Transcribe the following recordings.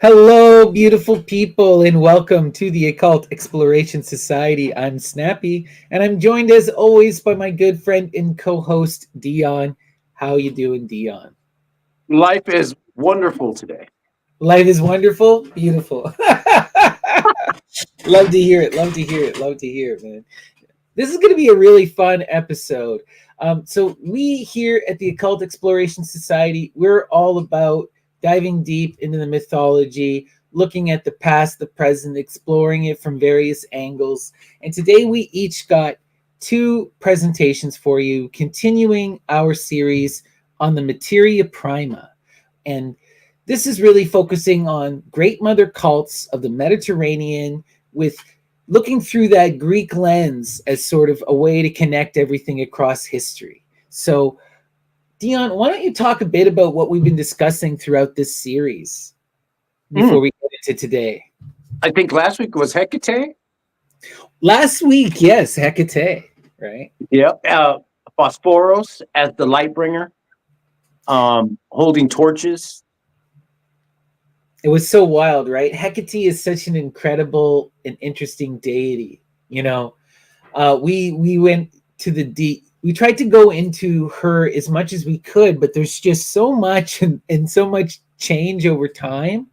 Hello, beautiful people, and welcome to the Occult Exploration Society. I'm Snappy, and I'm joined as always by my good friend and co-host Dion. How you doing, Dion? Life is wonderful today. Life is wonderful, beautiful. Love to hear it. Love to hear it. Love to hear it, man. This is going to be a really fun episode. So we here at the Occult Exploration Society, we're all about diving deep into the mythology, looking at the past, the present, exploring it from various angles. And today we each got two presentations for you, continuing our series on the Materia Prima. And this is really focusing on great mother cults of the Mediterranean, with looking through that Greek lens as sort of a way to connect everything across history. So, Dion, why don't you talk a bit about what we've been discussing throughout this series before we get into today? I think last week was Hecate. Last week, yes, Hecate, right? Yep. Phosphoros as the light bringer, holding torches. It was so wild, right? Hecate is such an incredible and interesting deity. You know, we went to the deep. We tried to go into her as much as we could, but there's just so much and so much change over time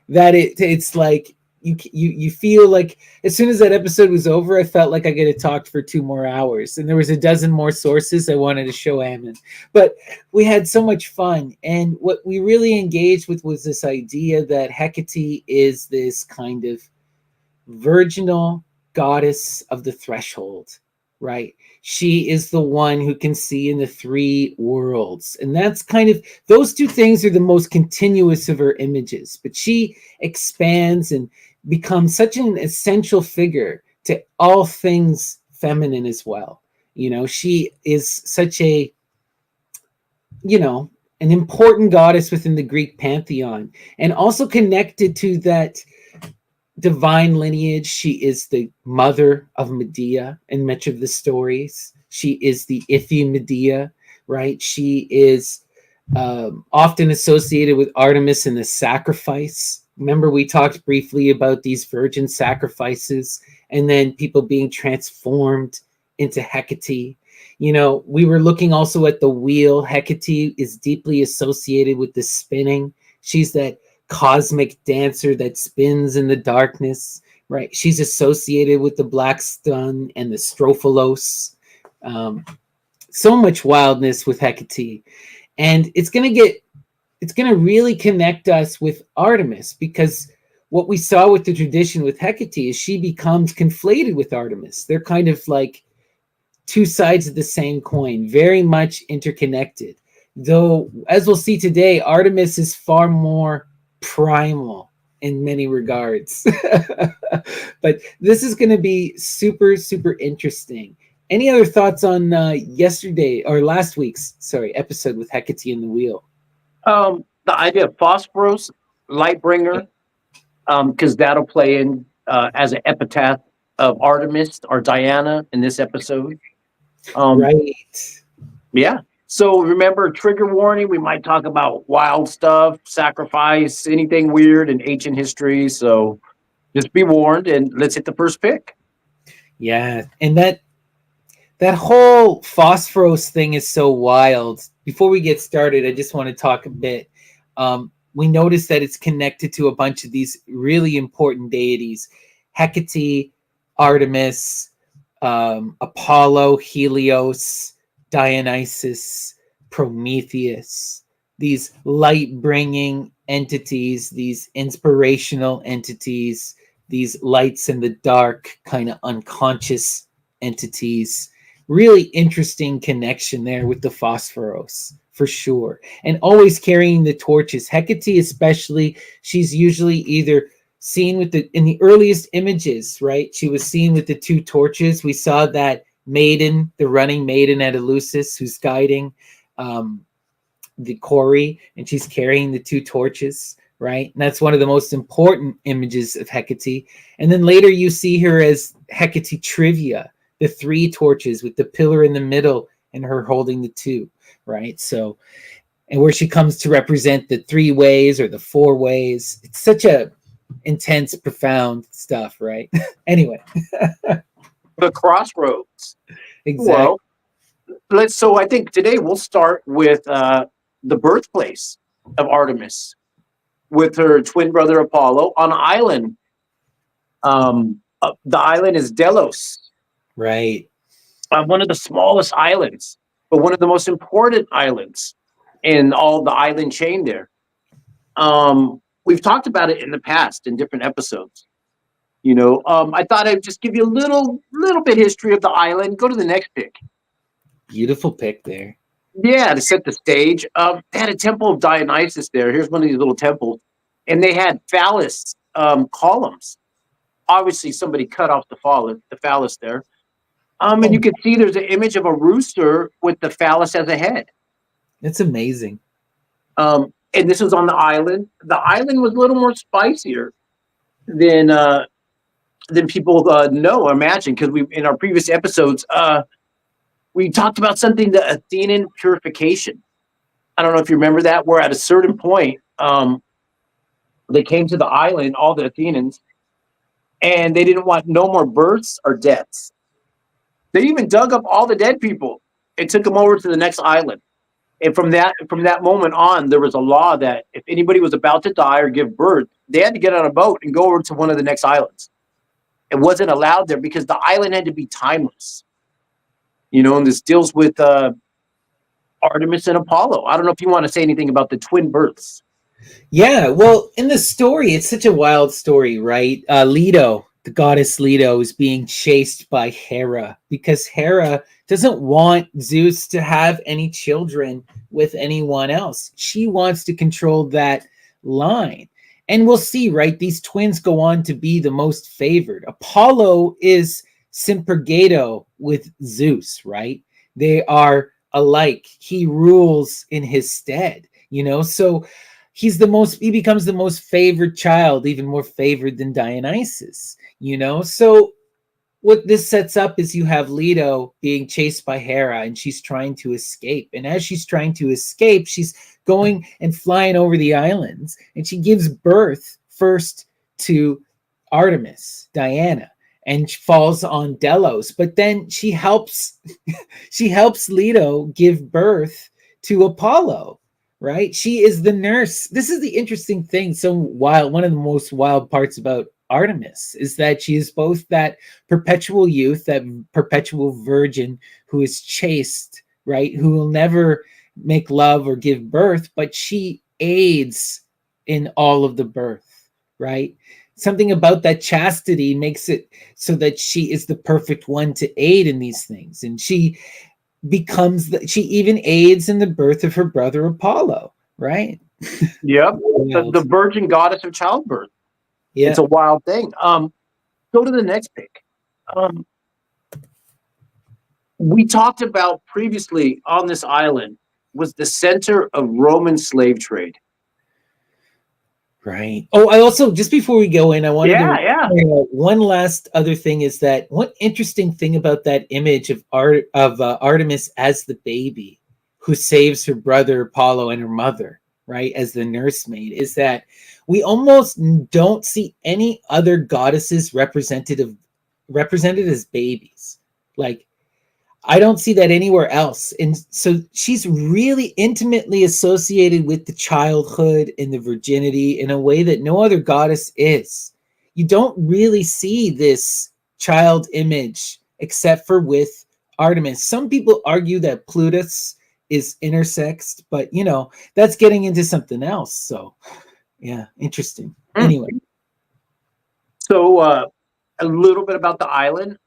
that it's like you feel like as soon as that episode was over, I felt like I could have talked for 2 more hours, and there was a dozen more sources I wanted to show Ammon. But we had so much fun, and what we really engaged with was this idea that Hecate is this kind of virginal goddess of the threshold, right? She is the one who can see in the 3 worlds. And that's kind of, those two things are the most continuous of her images. But she expands and becomes such an essential figure to all things feminine as well. You know, she is such a, an important goddess within the Greek pantheon, and also connected to that divine lineage. She is the mother of Medea in much of the stories. She is the Iphimedeia, right? She is often associated with Artemis and the sacrifice. Remember, we talked briefly about these virgin sacrifices and then people being transformed into Hecate. You know, we were looking also at the wheel. Hecate is deeply associated with the spinning. She's that cosmic dancer that spins in the darkness, right? She's associated with the black sun and the strophalos. So much wildness with Hecate, and it's going to really connect us with Artemis, because what we saw with the tradition with Hecate is she becomes conflated with Artemis. They're kind of like two sides of the same coin, very much interconnected. Though, as we'll see today, Artemis is far more primal in many regards. But this is going to be super, super interesting. Any other thoughts on yesterday or last week's episode with Hecate and the wheel? The idea of Phosphoros, light bringer, because that'll play in as an epitaph of Artemis or Diana in this episode. Right. Yeah. So remember, trigger warning, we might talk about wild stuff, sacrifice, anything weird in ancient history. So just be warned, and let's hit the first pick. Yeah. And that whole Phosphoros thing is so wild. Before we get started, I just want to talk a bit. We noticed that it's connected to a bunch of these really important deities: Hecate, Artemis, Apollo, Helios, Dionysus, Prometheus, these light-bringing entities, these inspirational entities, these lights in the dark, kind of unconscious entities. Really interesting connection there with the Phosphoros, for sure. And always carrying the torches. Hecate especially, she's usually either seen with in the earliest images, right? She was seen with the 2 torches. We saw that maiden, the running maiden at Eleusis, who's guiding the quarry, and she's carrying the 2 torches, right? And that's one of the most important images of Hecate. And then later you see her as Hecate Trivia, the 3 torches with the pillar in the middle and her holding the 2, right? So and where she comes to represent the 3 ways or the 4 ways. It's such a intense, profound stuff, right? Anyway, The crossroads. exactly. Well, so I think today we'll start with the birthplace of Artemis with her twin brother Apollo on an island. The island is Delos, Right. one of the smallest islands, but one of the most important islands in all the island chain there. We've talked about it in the past in different episodes. I thought I'd just give you a little bit history of the island. Go to the next pick. Beautiful pick there. Yeah, to set the stage. They had a temple of Dionysus there. Here's one of these little temples, and they had phallus columns. Obviously, somebody cut off the phallus there. And you can see there's an image of a rooster with the phallus as a head. It's amazing. And this was on the island. The island was a little more spicier than people know or imagine, because we in our previous episodes we talked about something, the Athenian purification. I don't know if you remember that, where at a certain point they came to the island, all the Athenians, and they didn't want no more births or deaths. They even dug up all the dead people and took them over to the next island. And from that moment on, there was a law that if anybody was about to die or give birth, they had to get on a boat and go over to one of the next islands. It wasn't allowed there because the island had to be timeless. And this deals with Artemis and Apollo. I don't know if you want to say anything about the twin births. Yeah, well, in the story, it's such a wild story, right? Leto, the goddess Leto, is being chased by Hera because Hera doesn't want Zeus to have any children with anyone else. She wants to control that line. And we'll see, right? These twins go on to be the most favored. Apollo is Sympurgato with Zeus, right? They are alike. He rules in his stead, so he becomes the most favored child, even more favored than Dionysus, so what this sets up is you have Leto being chased by Hera, and she's trying to escape. And as she's trying to escape, she's going and flying over the islands, and she gives birth first to Artemis, Diana, and falls on Delos. But then she helps Leto give birth to Apollo, right? She is the nurse. This is the interesting thing. So wild, one of the most wild parts about Artemis is that she is both that perpetual youth, that perpetual virgin who is chaste, right? Who will never make love or give birth, but she aids in all of the birth, right? Something about that chastity makes it so that she is the perfect one to aid in these things. And she even aids in the birth of her brother Apollo, right? Yep. The virgin goddess of childbirth. Yeah. It's a wild thing. Go to the next pick. We talked about previously on this island was the center of Roman slave trade. Right. Oh, I also, just before we go in, I wanted to one last other thing is that one interesting thing about that image of Artemis as the baby who saves her brother Apollo and her mother, right, as the nursemaid, is that we almost don't see any other goddesses represented as babies. Like, I don't see that anywhere else. And so she's really intimately associated with the childhood and the virginity in a way that no other goddess is. You don't really see this child image except for with Artemis. Some people argue that Plutus is intersexed, but that's getting into something else. So yeah, interesting. Anyway. So a little bit about the island.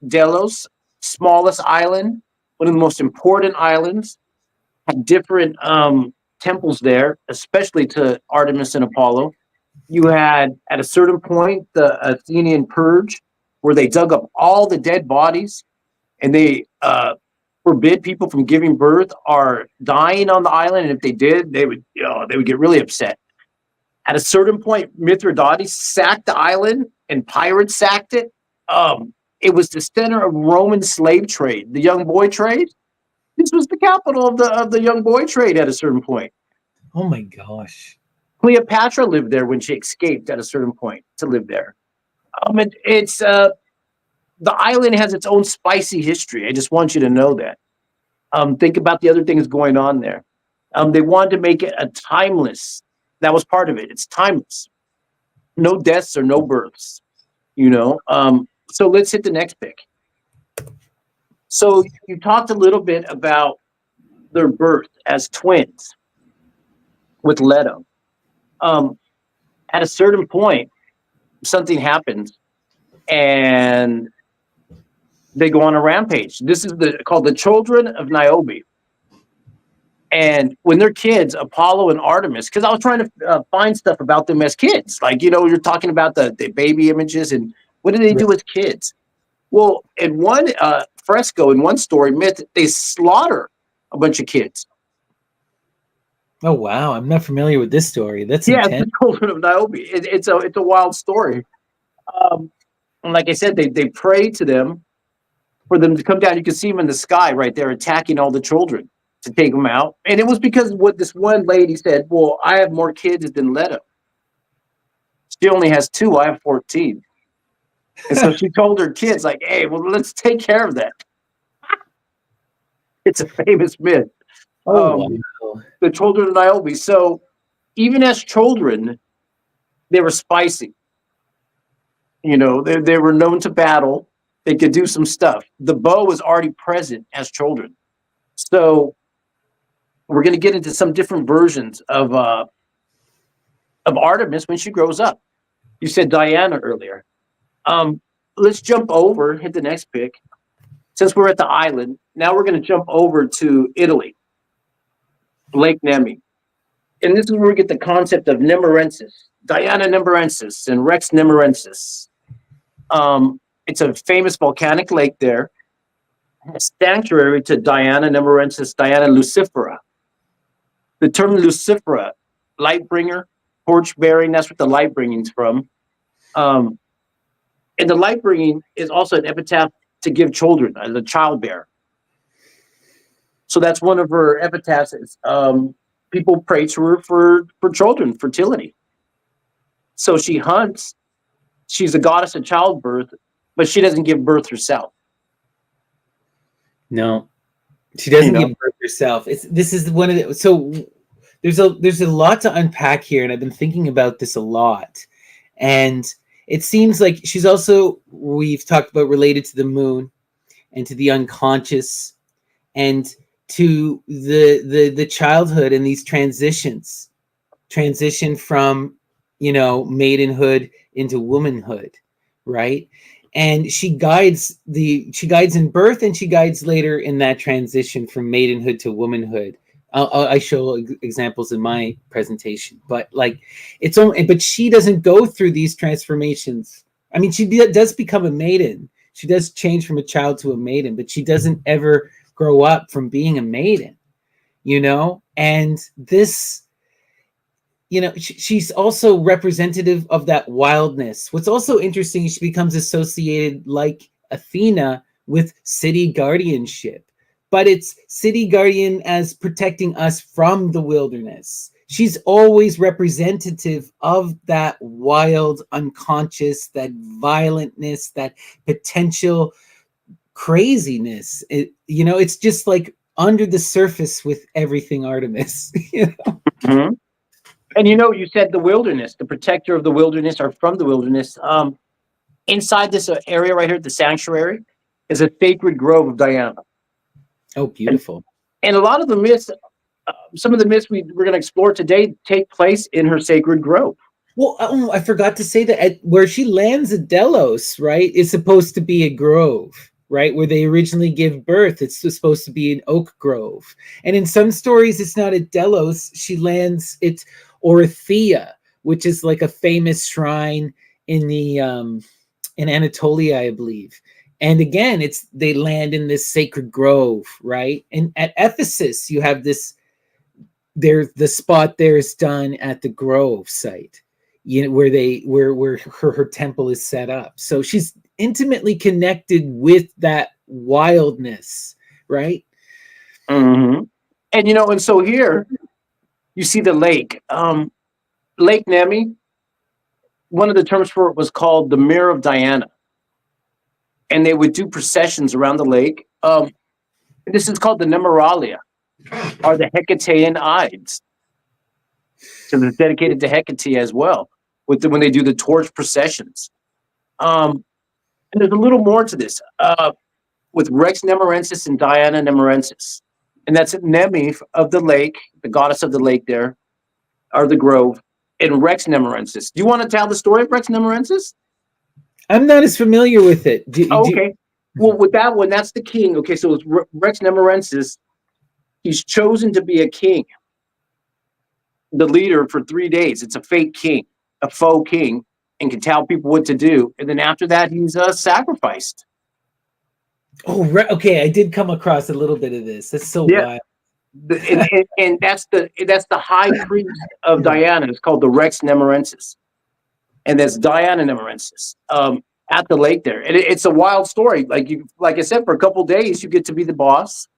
Delos, smallest island, one of the most important islands, had different temples there, especially to Artemis and Apollo. You had, at a certain point, the Athenian purge, where they dug up all the dead bodies, and they forbid people from giving birth or dying on the island. And if they did, they would get really upset. At a certain point, Mithridates sacked the island, and pirates sacked it. It was the center of Roman slave trade, the young boy trade. This was the capital of the young boy trade at a certain point. Oh my gosh. Cleopatra lived there when she escaped at a certain point to live there. It's the island has its own spicy history. I just want you to know that. Think about the other things going on there. They wanted to make it a timeless. That was part of it. It's timeless. No deaths or no births. So let's hit the next pick. So you talked a little bit about their birth as twins with Leto. At a certain point, something happens and they go on a rampage. This is called the Children of Niobe. And when they're kids, Apollo and Artemis, because I was trying to find stuff about them as kids. Like, you're talking about the baby images and what do they do as kids? Well, in one fresco, in one story myth, they slaughter a bunch of kids. Oh, wow. I'm not familiar with this story. That's intense. It's the Children of Niobe. It's a wild story. And like I said, they pray to them for them to come down. You can see them in the sky right there attacking all the children to take them out. And it was because what this one lady said, well, I have more kids than Leto. She only has 2. I have 14. And so she told her kids, like, hey, well, let's take care of that. It's a famous myth. Wow. The Children of Niobe. So even as children, they were spicy. They were known to battle. They could do some stuff. The bow was already present as children. So we're going to get into some different versions of Artemis when she grows up. You said Diana earlier. Let's jump over, hit the next pick. Since we're at the island, now we're going to jump over to Italy, Lake Nemi. And this is where we get the concept of Nemorensis, Diana Nemorensis and Rex Nemorensis. It's a famous volcanic lake there. A sanctuary to Diana Nemorensis, Diana Lucifera. The term Lucifera, light bringer, torch bearing, that's what the light bringing is from. And the light bringing is also an epitaph to give children as a child bearer. So that's one of her epitaphs. People pray to her for children, fertility. So she hunts. She's a goddess of childbirth, but she doesn't give birth herself. No, she doesn't give birth herself. This is one of the, so there's a lot to unpack here, and I've been thinking about this a lot. And it seems like she's also, we've talked about, related to the moon and to the unconscious and to the childhood and these transition from maidenhood into womanhood, right? And she guides in birth, and she guides later in that transition from maidenhood to womanhood. I show examples in my presentation, but but she doesn't go through these transformations. I mean, she does become a maiden. She does change from a child to a maiden, but she doesn't ever grow up from being a maiden, and this, she's also representative of that wildness. What's also interesting is she becomes associated, like Athena, with city guardianship, but it's city guardian as protecting us from the wilderness. She's always representative of that wild unconscious, that violentness, that potential craziness. It's just like under the surface with everything Artemis. Mm-hmm. And you said the wilderness, the protector of the wilderness, or from the wilderness. Inside this area right here, the sanctuary, is a sacred grove of Diana. Oh, beautiful. And a lot of the myths, some of the myths we're going to explore today take place in her sacred grove. Well, I forgot to say that where she lands at Delos, right, is supposed to be a grove, right? Where they originally give birth, it's supposed to be an oak grove. And in some stories, it's not at Delos. She lands at Orthia, which is like a famous shrine in the in Anatolia, I believe. And again, they land in this sacred grove, right? And at Ephesus, you have this. The spot there is done at the grove site, where her temple is set up. So she's intimately connected with that wildness, right? Mm-hmm. And and so here you see the lake, Lake Nemi. One of the terms for it was called the Mirror of Diana, and they would do processions around the lake. This is called the Nemeralia, or the Hecatean Ides. So it's dedicated to Hecate as well, when they do the torch processions. And there's a little more to this, with Rex Nemerensis and Diana Nemerensis. And that's Nemi of the lake, the goddess of the lake there, or the grove, and Rex Nemerensis. Do you want to tell the story of Rex Nemerensis? I'm not as familiar with it. Okay. Well, with that one, that's the king. Okay, so it's Rex Nemerensis. He's chosen to be a king, the leader for 3 days. It's a fake king, a faux king, and can tell people what to do. And then after that, he's sacrificed. Oh, okay. I did come across a little bit of this. That's so wild. And that's the high priest of Diana. It's called the Rex Nemerensis, and that's Diana Nemerensis at the lake there. And it's a wild story. Like I said, for a couple days you get to be the boss,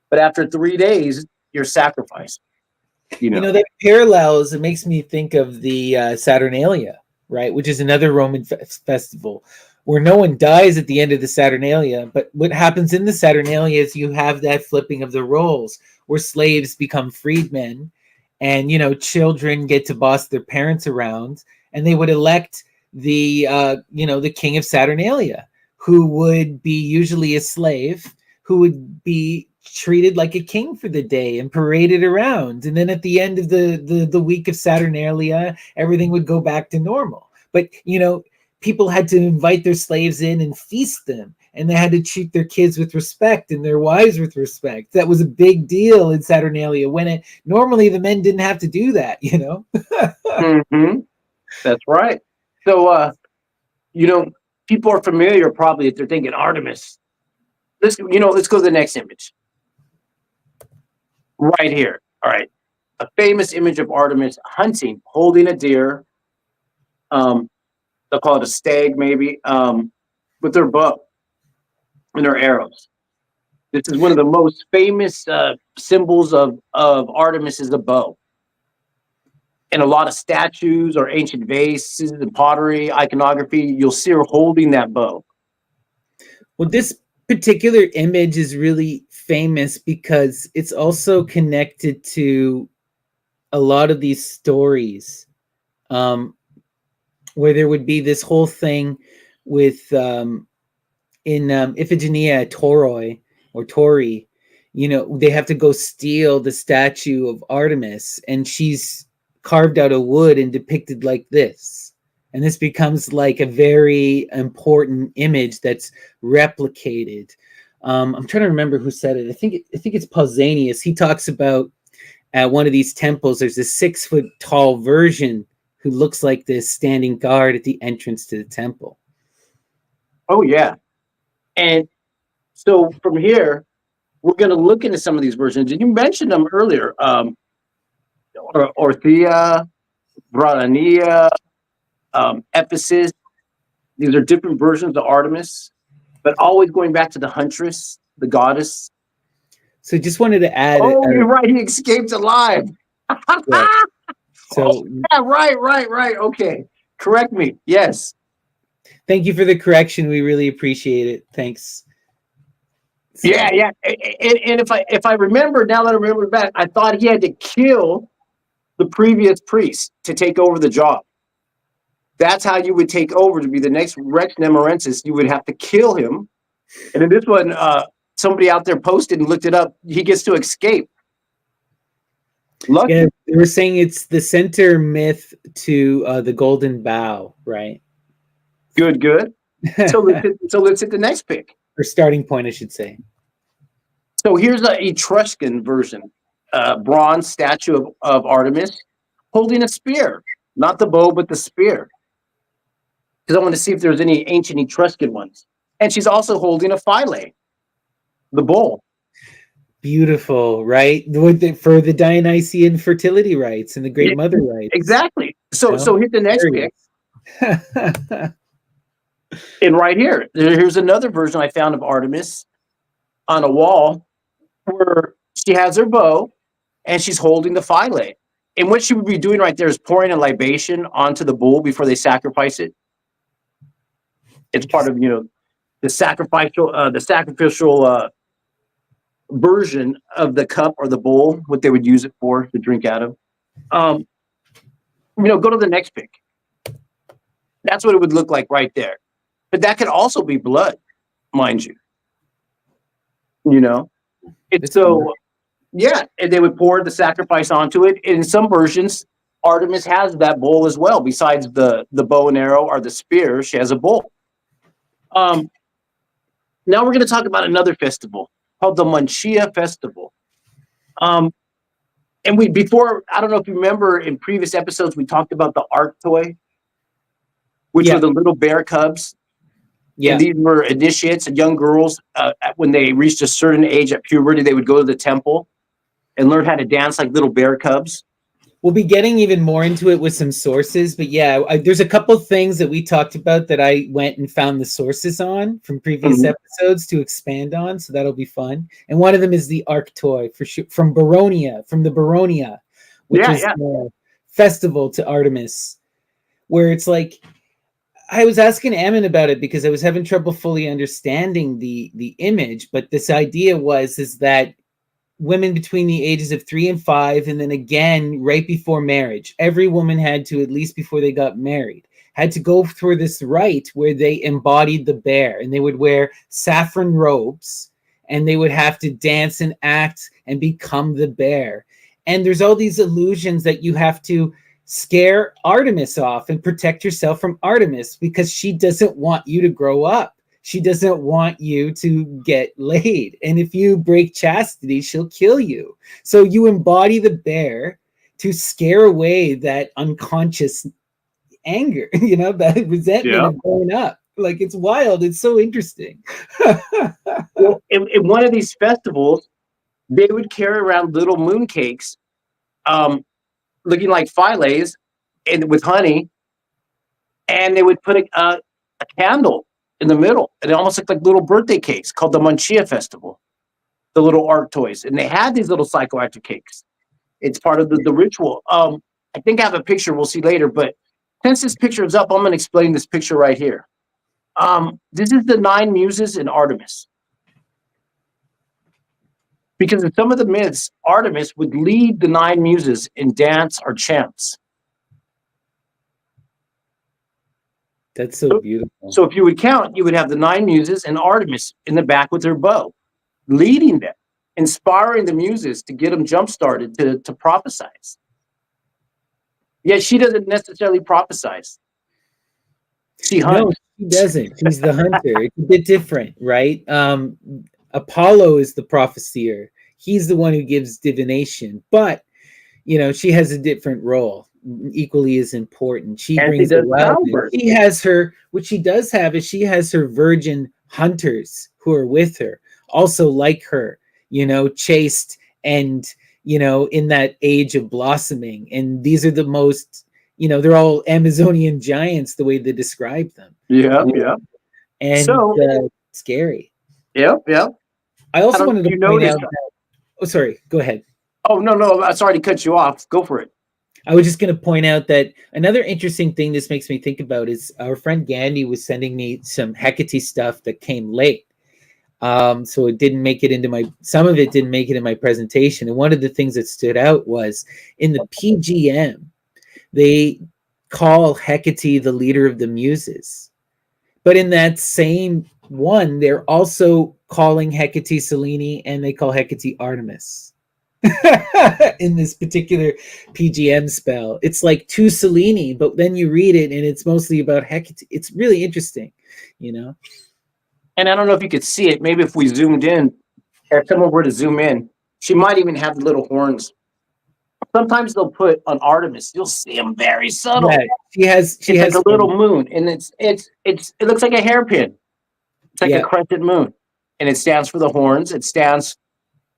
but after 3 days you're sacrificed. That parallels. It makes me think of the Saturnalia, right? Which is another Roman festival where no one dies at the end of the Saturnalia. But what happens in the Saturnalia is you have that flipping of the roles where slaves become freedmen, and children get to boss their parents around, and they would elect the the king of Saturnalia, who would be usually a slave, who would be treated like a king for the day and paraded around. And then at the end of the week of Saturnalia, everything would go back to normal. But people had to invite their slaves in and feast them, and they had to treat their kids with respect and their wives with respect. That was a big deal in Saturnalia, when normally the men didn't have to do that. Mm-hmm. That's right. So people are familiar probably if they're thinking Artemis. Let's go to the next image. Right here. All right. A famous image of Artemis hunting, holding a deer. They'll call it a stag, maybe, with their bow and their arrows. This is one of the most famous symbols of Artemis, is the bow. In a lot of statues or ancient vases and pottery, iconography, you'll see her holding that bow. Well, this particular image is really famous because it's also connected to a lot of these stories, where there would be this whole thing with in Iphigenia, Toroi or Tori, they have to go steal the statue of Artemis, and she's carved out of wood and depicted like this. And this becomes like a very important image that's replicated. I'm trying to remember who said it. I think it's Pausanias. He talks about at one of these temples, there's a 6-foot tall version who looks like this standing guard at the entrance to the temple. Oh, yeah. And so from here, we're going to look into some of these versions. And you mentioned them earlier. Orthia, Brania, Ephesus. These are different versions of Artemis, but always going back to the huntress, the goddess. So just wanted to add. Oh, you're right. He escaped alive. Yeah. So yeah, right. Okay. Correct me. Yes. Thank you for the correction. We really appreciate it. Thanks. So. Yeah. And if I remember, now that I remember back, I thought he had to kill the previous priest to take over the job. That's how you would take over to be the next Rex Nemerensis. You would have to kill him. And in this one, somebody out there posted and looked it up. He gets to escape. Lucky. Yeah, they were saying it's the center myth to the Golden Bough, right? Good. So let's hit the next pick. Or starting point, I should say. So here's an Etruscan version, bronze statue of Artemis holding a spear, not the bow, but the spear. Because I want to see if there's any ancient Etruscan ones. And she's also holding a philae, the bowl. Beautiful, right? For the Dionysian fertility rites and the Great Mother rites. Exactly. So hit the next pick. And right here's another version I found of Artemis on a wall where she has her bow and she's holding the philae. And what she would be doing right there is pouring a libation onto the bull before they sacrifice it. It's part of, the sacrificial version of the cup or the bowl, what they would use it for to drink out of. Go to the next pic. That's what it would look like right there. But that could also be blood, mind you. It's so, yeah, and they would pour the sacrifice onto it. In some versions, Artemis has that bowl as well. Besides the bow and arrow or the spear, she has a bowl. Now we're going to talk about another festival called the Munia Festival. And I don't know if you remember in previous episodes, we talked about the Arctoi, which were the little bear cubs. Yeah. And these were initiates and young girls. When they reached a certain age at puberty, they would go to the temple and learn how to dance like little bear cubs. We'll be getting even more into it with some sources, but there's a couple things that we talked about that I went and found the sources on from previous episodes to expand on, so that'll be fun. And one of them is the Arctoi from the Baronia, which is a festival to Artemis, where it's like, I was asking Ammon about it because I was having trouble fully understanding the image, but this idea is that women between the ages of 3 and 5, and then again right before marriage, every woman had to, at least before they got married, had to go through this rite where they embodied the bear, and they would wear saffron robes, and they would have to dance and act and become the bear. And there's all these illusions that you have to scare Artemis off and protect yourself from Artemis, because she doesn't want you to grow up. She doesn't want you to get laid. And if you break chastity, she'll kill you. So you embody the bear to scare away that unconscious anger, that resentment of growing up. Like, it's wild. It's so interesting. Well, in one of these festivals, they would carry around little moon cakes, looking like phylades and with honey, and they would put a candle in the middle, and it almost looked like little birthday cakes, called the Munia Festival, the little Arctois. And they had these little psychoactive cakes. It's part of the ritual. I think I have a picture we'll see later, but since this picture is up, I'm going to explain this picture right here. This is the 9 muses in Artemis. Because in some of the myths, Artemis would lead the 9 muses in dance or chants. That's so beautiful. So if you would count, you would have the 9 muses and Artemis in the back with her bow, leading them, inspiring the muses to get them jump-started to prophesize. Yet she doesn't necessarily prophesize. She hunts. No, she doesn't. She's the hunter. It's a bit different, right? Apollo is the prophesier. He's the one who gives divination, but she has a different role, equally as important. She brings it well. She has what she does have is she has her virgin hunters who are with her, also like her, chaste and in that age of blossoming. And these are the most, they're all Amazonian giants the way they describe them. Yeah. And scary. Yep. I also wanted to point out sorry, go ahead. Oh, no, I'm sorry to cut you off. Go for it. I was just going to point out that another interesting thing this makes me think about is our friend Gandhi was sending me some Hecate stuff that came late. So it didn't make it into some of it didn't make it in my presentation. And one of the things that stood out was in the PGM, they call Hecate the leader of the muses. But in that same one, they're also calling Hecate Selene, and they call Hecate Artemis. In this particular PGM spell, it's like to Selene, but then you read it and it's mostly about Hecate. It's really interesting, And I don't know if you could see it. Maybe if we zoomed in, or if someone were to zoom in, she might even have the little horns. Sometimes they'll put on Artemis. You'll see them very subtle. Yeah, she has like a little moon, and it looks like a hairpin. It's like a crescent moon, and it stands for the horns.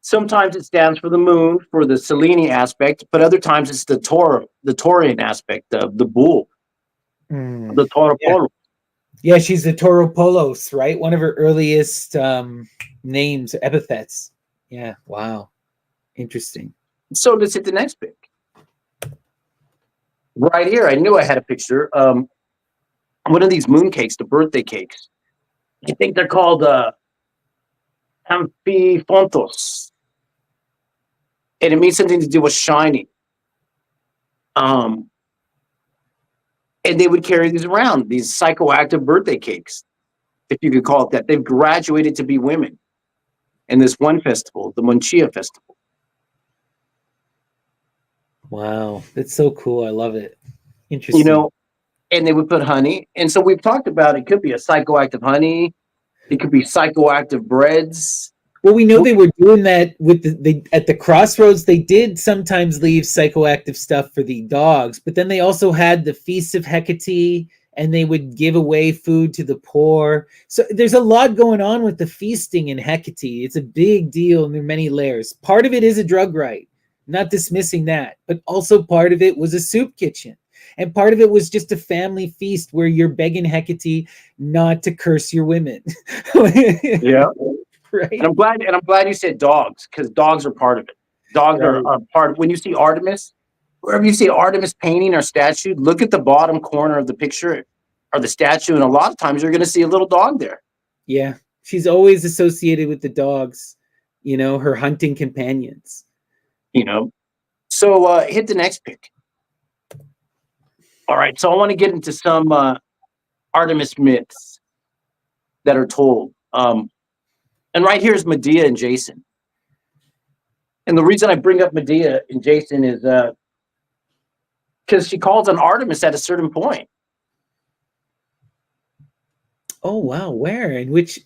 Sometimes it stands for the moon, for the Selene aspect, but other times it's the Taurian aspect of the bull, the Tauropolos. Yeah, she's the Tauropolos, right? One of her earliest names, epithets. Yeah. Wow. Interesting. So let's hit the next pic. Right here, I knew I had a picture. One of these moon cakes, the birthday cakes. I think they're called amphifontos. And it means something to do with shining. And they would carry these around, these psychoactive birthday cakes, if you could call it that. They've graduated to be women in this one festival, the Munia festival. Wow. That's so cool. I love it. Interesting. You know, and they would put honey. And so we've talked about it could be a psychoactive honey. It could be psychoactive breads. Well, we know they were doing that with at the crossroads. They did sometimes leave psychoactive stuff for the dogs, but then they also had the Feast of Hecate, and they would give away food to the poor. So there's a lot going on with the feasting in Hecate. It's a big deal, and there are many layers. Part of it is a drug rite, not dismissing that, but also part of it was a soup kitchen. And part of it was just a family feast where you're begging Hecate not to curse your women. Yeah. Right. And I'm glad you said dogs, because dogs are part of it. Dogs are part of, when you see Artemis, wherever you see Artemis painting or statue, look at the bottom corner of the picture or the statue, and a lot of times you're going to see a little dog there. Yeah. She's always associated with the dogs, you know, her hunting companions. You know. So hit the next pic. All right, so I want to get into some Artemis myths that are told. And right here is Medea and Jason. And the reason I bring up Medea and Jason is because she calls on Artemis at a certain point. Oh wow, where and which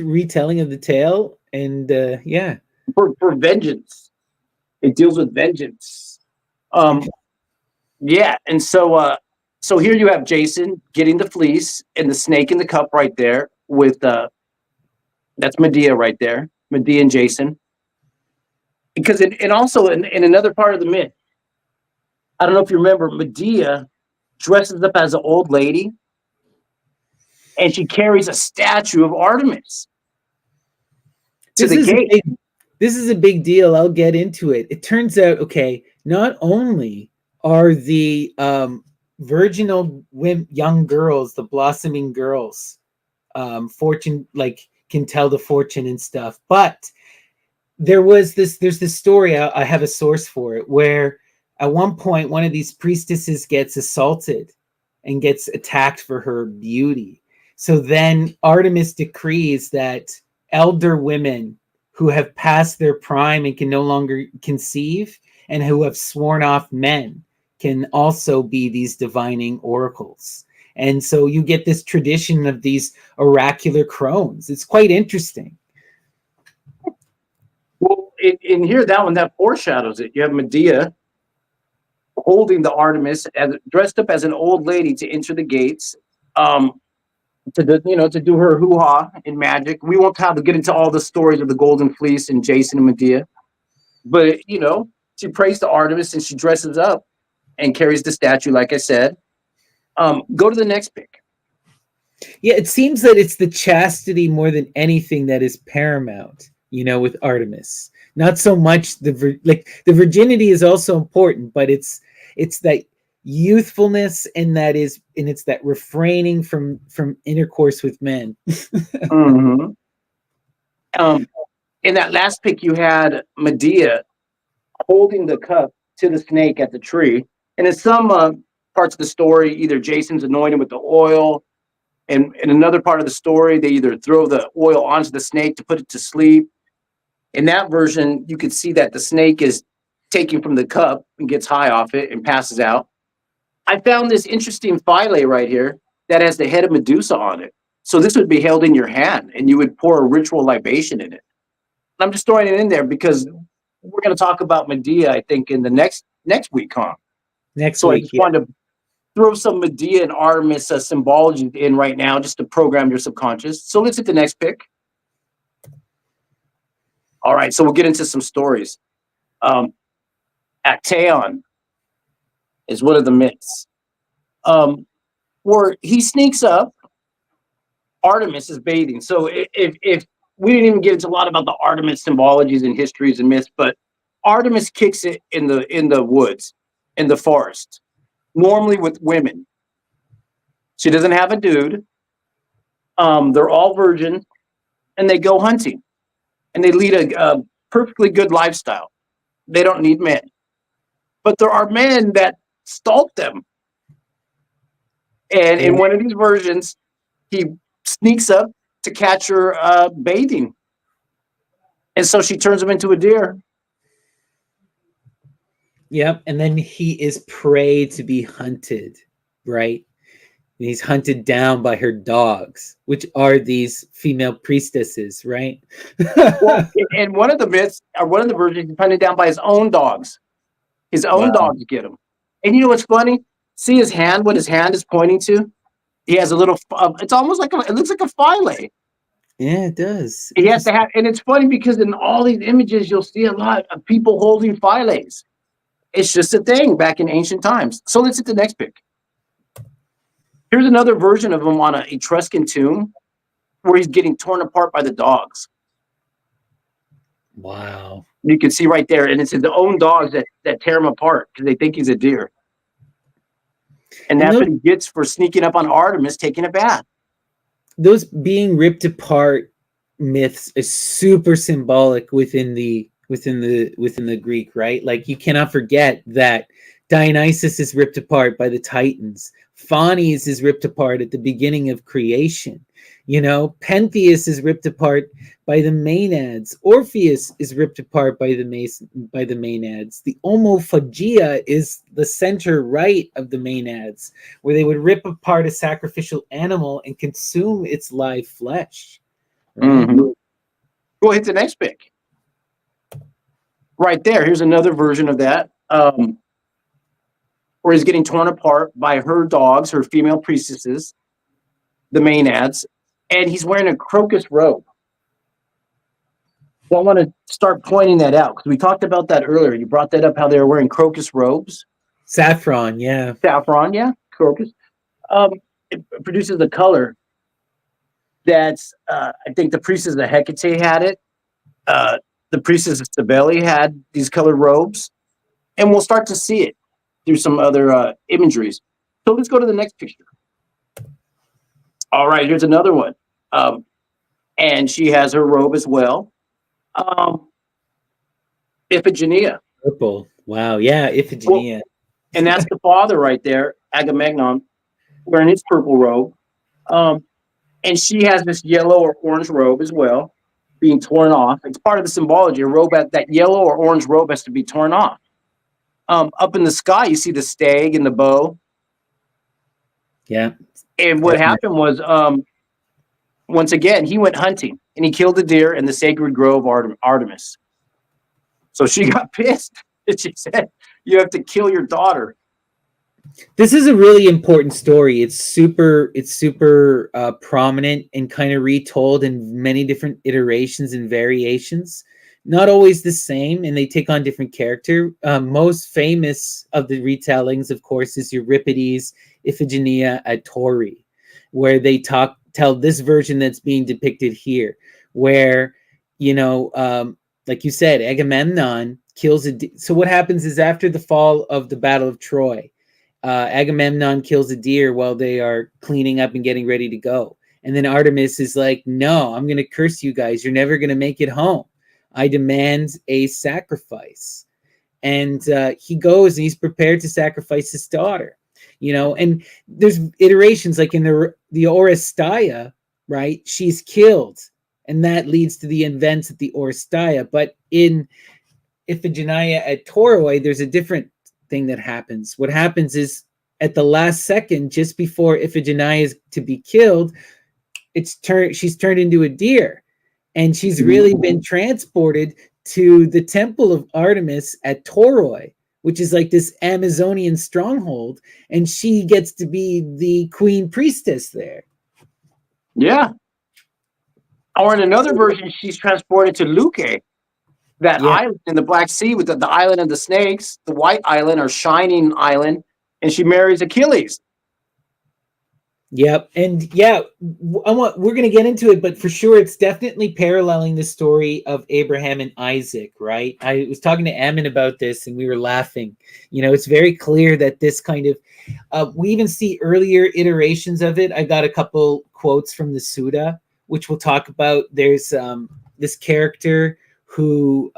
retelling of the tale? And yeah, for vengeance. It deals with vengeance. Yeah, and so here you have Jason getting the fleece and the snake in the cup right there with that's Medea right there, Medea and Jason. Because and also in another part of the myth, I don't know if you remember, Medea dresses up as an old lady, and she carries a statue of Artemis to the gate. This is a big deal. I'll get into it. It turns out, okay, not only are the virginal young girls, the blossoming girls, fortune, like, can tell the fortune and stuff, but there's this story, I have a source for it, where at one point one of these priestesses gets assaulted and gets attacked for her beauty. So then Artemis decrees that elder women who have passed their prime and can no longer conceive and who have sworn off men can also be these divining oracles. And so you get this tradition of these oracular crones. It's quite interesting. Well, in here, that foreshadows it. You have Medea holding the Artemis, dressed up as an old lady to enter the gates, to do her hoo-ha in magic. We won't have to get into all the stories of the Golden Fleece and Jason and Medea, but she prays to Artemis and she dresses up and carries the statue, like I said. Go to the next pic. Yeah, it seems that it's the chastity more than anything that is paramount, with Artemis. Not so much the virginity is also important, but it's that youthfulness, and it's that refraining from intercourse with men. Mm-hmm. In that last pic, you had Medea holding the cup to the snake at the tree, and in some parts of the story, either Jason's anointed with the oil, and in another part of the story, they either throw the oil onto the snake to put it to sleep. In that version, you could see that the snake is taking from the cup and gets high off it and passes out. I found this interesting philae right here that has the head of Medusa on it. So this would be held in your hand, and you would pour a ritual libation in it. And I'm just throwing it in there because we're going to talk about Medea, I think, in the next week, huh? Next week, I just wanted to throw some Medea and Artemis symbology in right now just to program your subconscious. So let's hit the next pic. All right, so we'll get into some stories. Acteon is one of the myths, where he sneaks up. Artemis is bathing. So if we didn't even get into a lot about the Artemis symbologies and histories and myths, but Artemis kicks it in the woods, in the forest, normally with women. She doesn't have a dude. They're all virgins, and they go hunting, and they lead a perfectly good lifestyle. They don't need men, but there are men that stalk them. And in one of these versions, he sneaks up to catch her bathing, and so she turns him into a deer. Yep, and then he is prey to be hunted, right? And he's hunted down by her dogs, which are these female priestesses, right? Well, and one of the myths, or one of the versions, he's hunted down by his own dogs. His own dogs get him. And you know what's funny? See his hand, what his hand is pointing to? He has a little, it's almost like, it looks like a fillet. Yeah, it does. He has to have, and it's funny because in all these images, you'll see a lot of people holding fillets. It's just a thing back in ancient times. So let's hit the next pic. Here's another version of him on an Etruscan tomb where he's getting torn apart by the dogs. Wow. You can see right there, and it's his own dogs that tear him apart because they think he's a deer. And that's what he gets for sneaking up on Artemis taking a bath. Those being ripped apart myths is super symbolic within the Greek, right? Like, you cannot forget that Dionysus is ripped apart by the Titans. Phanes is ripped apart at the beginning of creation. You know, Pentheus is ripped apart by the Maenads. Orpheus is ripped apart by the Maenads. The Homophagia is the center right of the Maenads, where they would rip apart a sacrificial animal and consume its live flesh. Right? Mm-hmm. Go hit the next pic. Right there. Here's another version of that, where he's getting torn apart by her dogs, her female priestesses, the Maenads, and he's wearing a crocus robe. So I want to start pointing that out because we talked about that earlier. You brought that up, how they were wearing crocus robes. Saffron, yeah. Saffron, yeah, crocus. It produces a color that's, I think the priestess of Hecate had it. The priestess of Cybele had these colored robes. And we'll start to see it through some other imageries. So let's go to the next picture. All right, here's another one. And she has her robe as well. Iphigenia. Purple. Wow, yeah, Iphigenia. Well, and that's the father right there, Agamemnon, wearing his purple robe. And she has this yellow or orange robe as well, being torn off. It's part of the symbology. A robe, that yellow or orange robe has to be torn off. Up in the sky, you see the stag and the bow. Yeah. And what happened was, once again, he went hunting and he killed a deer in the sacred grove Artemis. So she got pissed. And she said, "You have to kill your daughter." This is a really important story. It's super prominent and kind of retold in many different iterations and variations. Not always the same, and they take on different character. Most famous of the retellings, of course, is Euripides' Iphigenia at Tori, where they tell this version that's being depicted here, where, you know, like you said, Agamemnon kills so what happens is, after the fall of the Battle of Troy, Agamemnon kills a deer while they are cleaning up and getting ready to go. And then Artemis is like, "No, I'm going to curse you guys. You're never going to make it home. I demand a sacrifice." And he goes and he's prepared to sacrifice his daughter, you know. And there's iterations, like in the Oresteia, right? She's killed, and that leads to the events at the Oresteia. But in Iphigenia at Toroi, there's a different thing that happens. What happens is, at the last second, just before Iphigenia is to be killed, she's turned into a deer, and she's really been transported to the temple of Artemis at Toroi, which is like this Amazonian stronghold, and she gets to be the queen priestess there. Yeah. Or in another version, she's transported to Luke, that island in the Black Sea with the island of the snakes, the white island or shining island, and she marries Achilles. Yep. And yeah, we're going to get into it, but for sure, it's definitely paralleling the story of Abraham and Isaac, right? I was talking to Ammon about this and we were laughing. It's very clear that this kind of, we even see earlier iterations of it. I got a couple quotes from the Suda, which we'll talk about. There's this character who,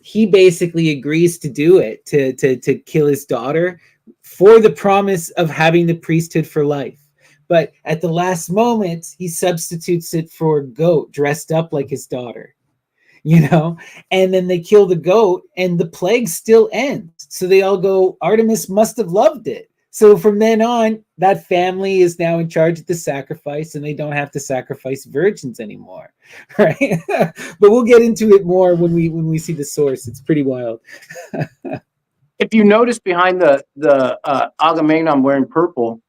he basically agrees to do it, to kill his daughter for the promise of having the priesthood for life. But at the last moment, he substitutes it for a goat dressed up like his daughter, and then they kill the goat and the plague still ends. So they all go, Artemis must have loved it. So from then on, that family is now in charge of the sacrifice and they don't have to sacrifice virgins anymore. Right. But we'll get into it more when we see the source. It's pretty wild. If you notice behind the Agamemnon wearing purple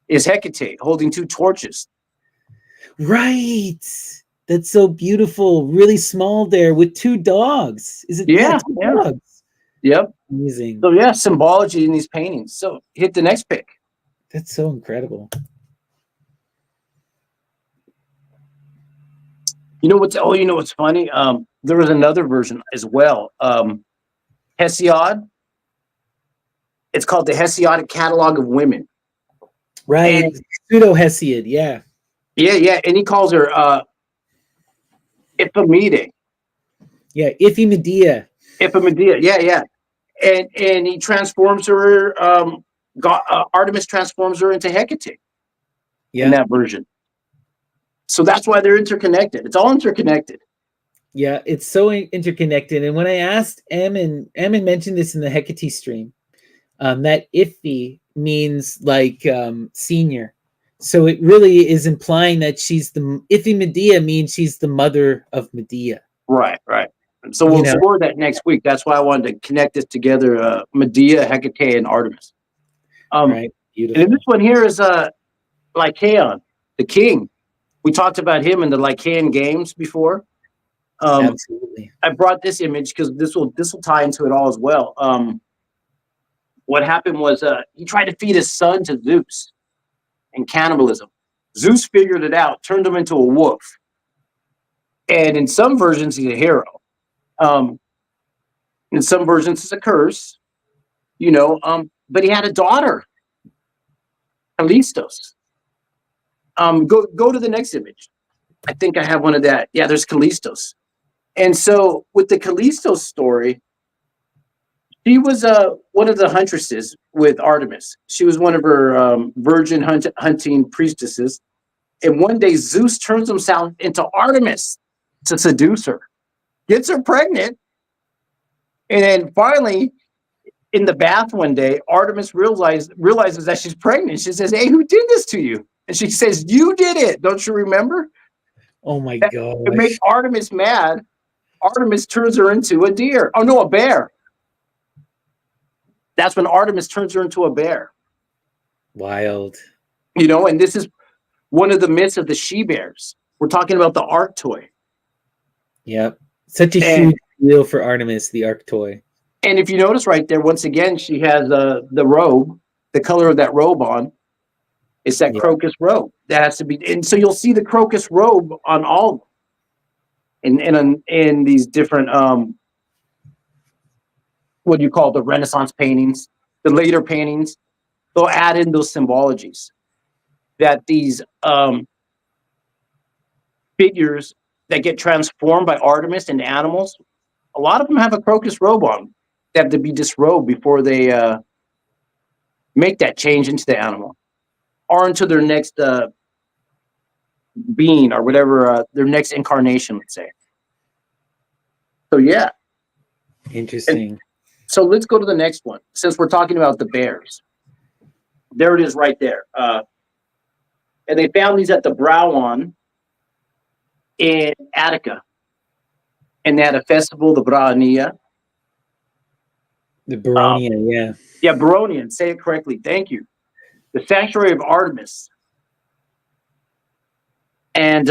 is Hecate holding two torches. Right. That's so beautiful. Really small there with two dogs. Is it? Yeah. Dogs. Yep. Amazing. So yeah, symbology in these paintings. So hit the next pick. That's so incredible. You know what's funny? There was another version as well. Hesiod. It's called the Hesiodic Catalog of Women. Right. Pseudo Hesiod, yeah. Yeah. And he calls her Iphimedeia. Yeah, Iphimedeia. Iphimedeia, yeah. And he transforms her, Artemis transforms her into Hecate in that version. So that's why they're interconnected. It's all interconnected. Yeah, it's so interconnected. And when I asked Ammon mentioned this in the Hecate stream, that Iphi means like senior. So it really is implying that she's the Iphimedeia means she's the mother of Medea. Right. So we'll explore that next week. That's why I wanted to connect this together: Medea, Hecate, and Artemis. Right. Beautiful. And this one here is Lycaon, the king. We talked about him in the Lycaon games before. Absolutely. I brought this image because this will tie into it all as well. What happened was he tried to feed his son to Zeus, and cannibalism. Zeus figured it out, turned him into a wolf. And in some versions, he's a hero. In some versions, it's a curse. But he had a daughter, Callistos. Go to the next image. I think I have one of that. Yeah, there's Callistos. And so with the Callistos story, she was one of the huntresses with Artemis. She was one of her virgin hunting priestesses. And one day Zeus turns himself into Artemis to seduce her, gets her pregnant. And then finally, in the bath one day, Artemis realizes that she's pregnant. She says, "Hey, who did this to you?" And she says, "You did it. Don't you remember?" Oh my God. To make Artemis mad, Artemis turns her into a deer. Oh no, a bear. That's when Artemis turns her into a bear. Wild. And this is one of the myths of the she-bears. We're talking about the Ark toy. Yep. Such a huge deal for Artemis, the Ark toy. And if you notice right there, once again, she has the robe, the color of that robe on. It's that crocus robe. That has to be, and so you'll see the crocus robe on all in these different what do you call the Renaissance paintings, the later paintings. They'll add in those symbologies that these figures that get transformed by Artemis into animals. A lot of them have a crocus robe on. They have to be disrobed before they make that change into the animal or into their next being or whatever, their next incarnation, let's say. So, yeah. Interesting. So let's go to the next one. Since we're talking about the bears. There it is right there. And they found these at the Brauon in Attica. And they had a festival, the Braunia. The Baronia, yeah. Yeah, Baronian. Say it correctly. Thank you. The sanctuary of Artemis. And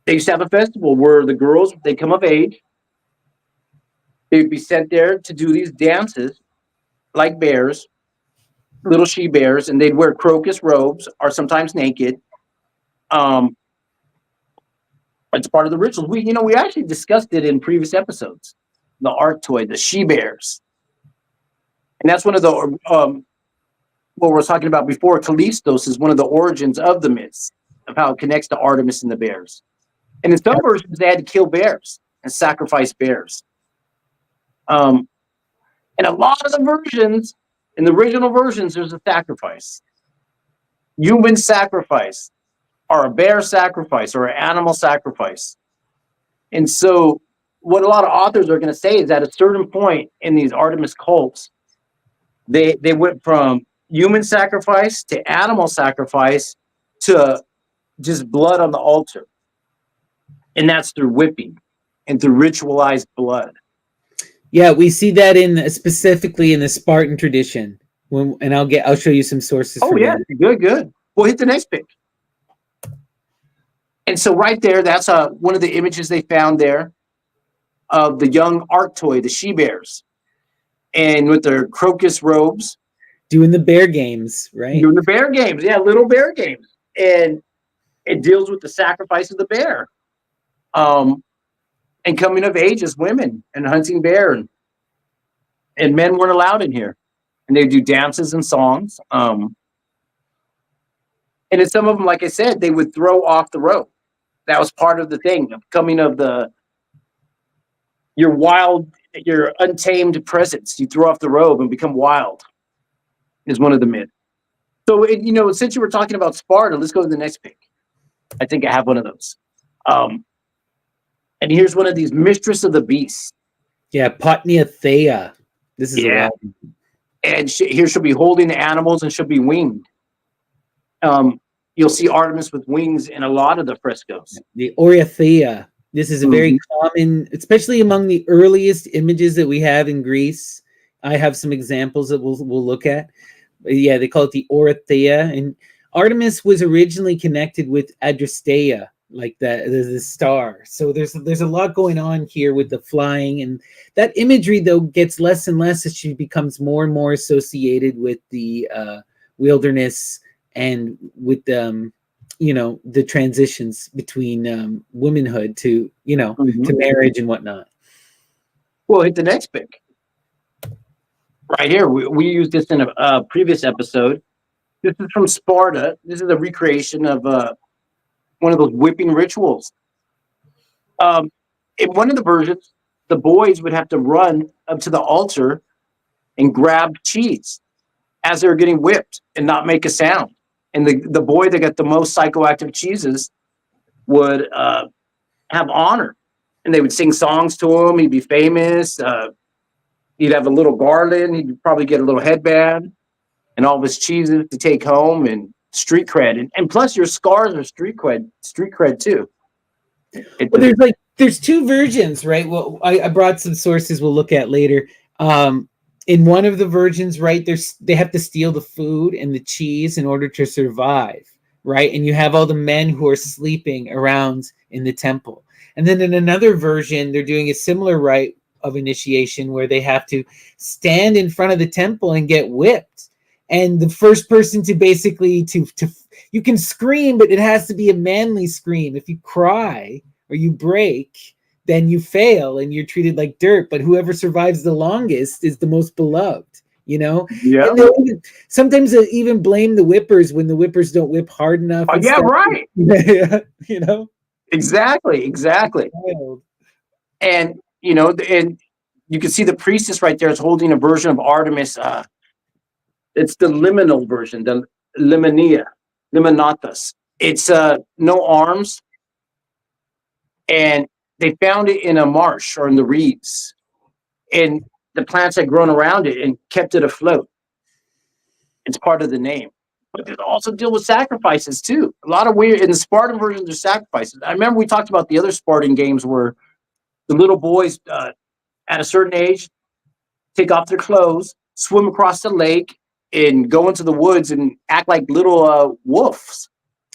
they used to have a festival where the girls, they come of age. They'd be sent there to do these dances like bears. little she bears, and they'd wear crocus robes or sometimes naked. It's part of the rituals. We actually discussed it in previous episodes. The Arctoid, the she bears, and that's one of the what we were talking about before. Callistos is one of the origins of the myths of how it connects to Artemis and the bears. And in some versions, they had to kill bears and sacrifice bears. And a lot of the versions, in the original versions, there's a sacrifice. Human sacrifice, or a bear sacrifice, or an animal sacrifice. And so what a lot of authors are going to say is at a certain point in these Artemis cults, they went from human sacrifice to animal sacrifice to just blood on the altar. And that's through whipping and through ritualized blood. Yeah, we see that specifically in the Spartan tradition. And I'll show you some sources. Oh yeah, that. Good. We'll hit the next pic. And so right there, that's one of the images they found there of the young Arctoid, the she bears, and with their crocus robes, doing the bear games, right? Doing the bear games, yeah, little bear games, and it deals with the sacrifice of the bear, and coming of age as women and hunting bear, and men weren't allowed in here, and they do dances and songs, and in some of them, like I said, they would throw off the rope. That was part of the thing of coming of your untamed presence. You throw off the robe and become wild. Is one of the myths. So since you were talking about Sparta, let's go to the next pic. I think I have one of those. And here's one of these, mistress of the beasts. Yeah, Patera Medusa. This is and here she'll be holding the animals and she'll be winged. You'll see Artemis with wings in a lot of the frescoes. The Orphic. This is a very common, especially among the earliest images that we have in Greece. I have some examples that we'll look at. Yeah, they call it the Orphic. And Artemis was originally connected with Adrasteia, like the star. So there's a lot going on here with the flying, and that imagery though gets less and less as she becomes more and more associated with the wilderness and with the transitions between womanhood to to marriage and whatnot. Well, hit the next pic. Right here, we used this in a previous episode. This is from Sparta. This is a recreation of one of those whipping rituals. In one of the versions, the boys would have to run up to the altar and grab cheese as they were getting whipped and not make a sound. And the boy that got the most psychoactive cheeses would have honor. And they would sing songs to him. He'd be famous. He'd have a little garland. He'd probably get a little headband and all of his cheeses to take home and street cred. And plus your scars are street cred too. Well, there's two versions, right? Well, I brought some sources we'll look at later. In one of the versions, right, they have to steal the food and the cheese in order to survive, right? And you have all the men who are sleeping around in the temple. And then in another version, they're doing a similar rite of initiation where they have to stand in front of the temple and get whipped. And the first person to basically you can scream, but it has to be a manly scream. If you cry or you break, then you fail and you're treated like dirt. But whoever survives the longest is the most beloved, Yeah. And sometimes they even blame the whippers when the whippers don't whip hard enough. Oh, yeah, right. Exactly. Wild. And and you can see the priestess right there is holding a version of Artemis. It's the liminal version, the liminatus. It's no arms, and they found it in a marsh or in the reeds, and the plants had grown around it and kept it afloat. It's part of the name. But they also deal with sacrifices too. A lot of weird in the Spartan version. There's sacrifices. I remember we talked about the other Spartan games where the little boys at a certain age take off their clothes, swim across the lake, and go into the woods and act like little wolves.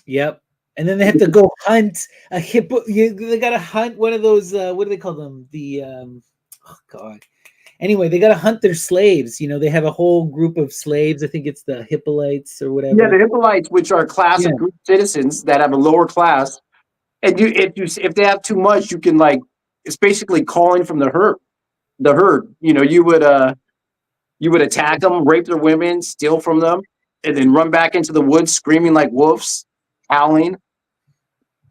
Yep. And then they have to go hunt a hippo. They got to hunt one of those. What do they call them? The oh god. Anyway, they got to hunt their slaves. You know, they have a whole group of slaves. I think it's the Hippolytes or whatever. Yeah, the Hippolytes, which are a class of Greek citizens that have a lower class, and if they have too much, you can like it's basically calling from the herd. The herd, you know, you would attack them, rape their women, steal from them, and then run back into the woods screaming like wolves, howling.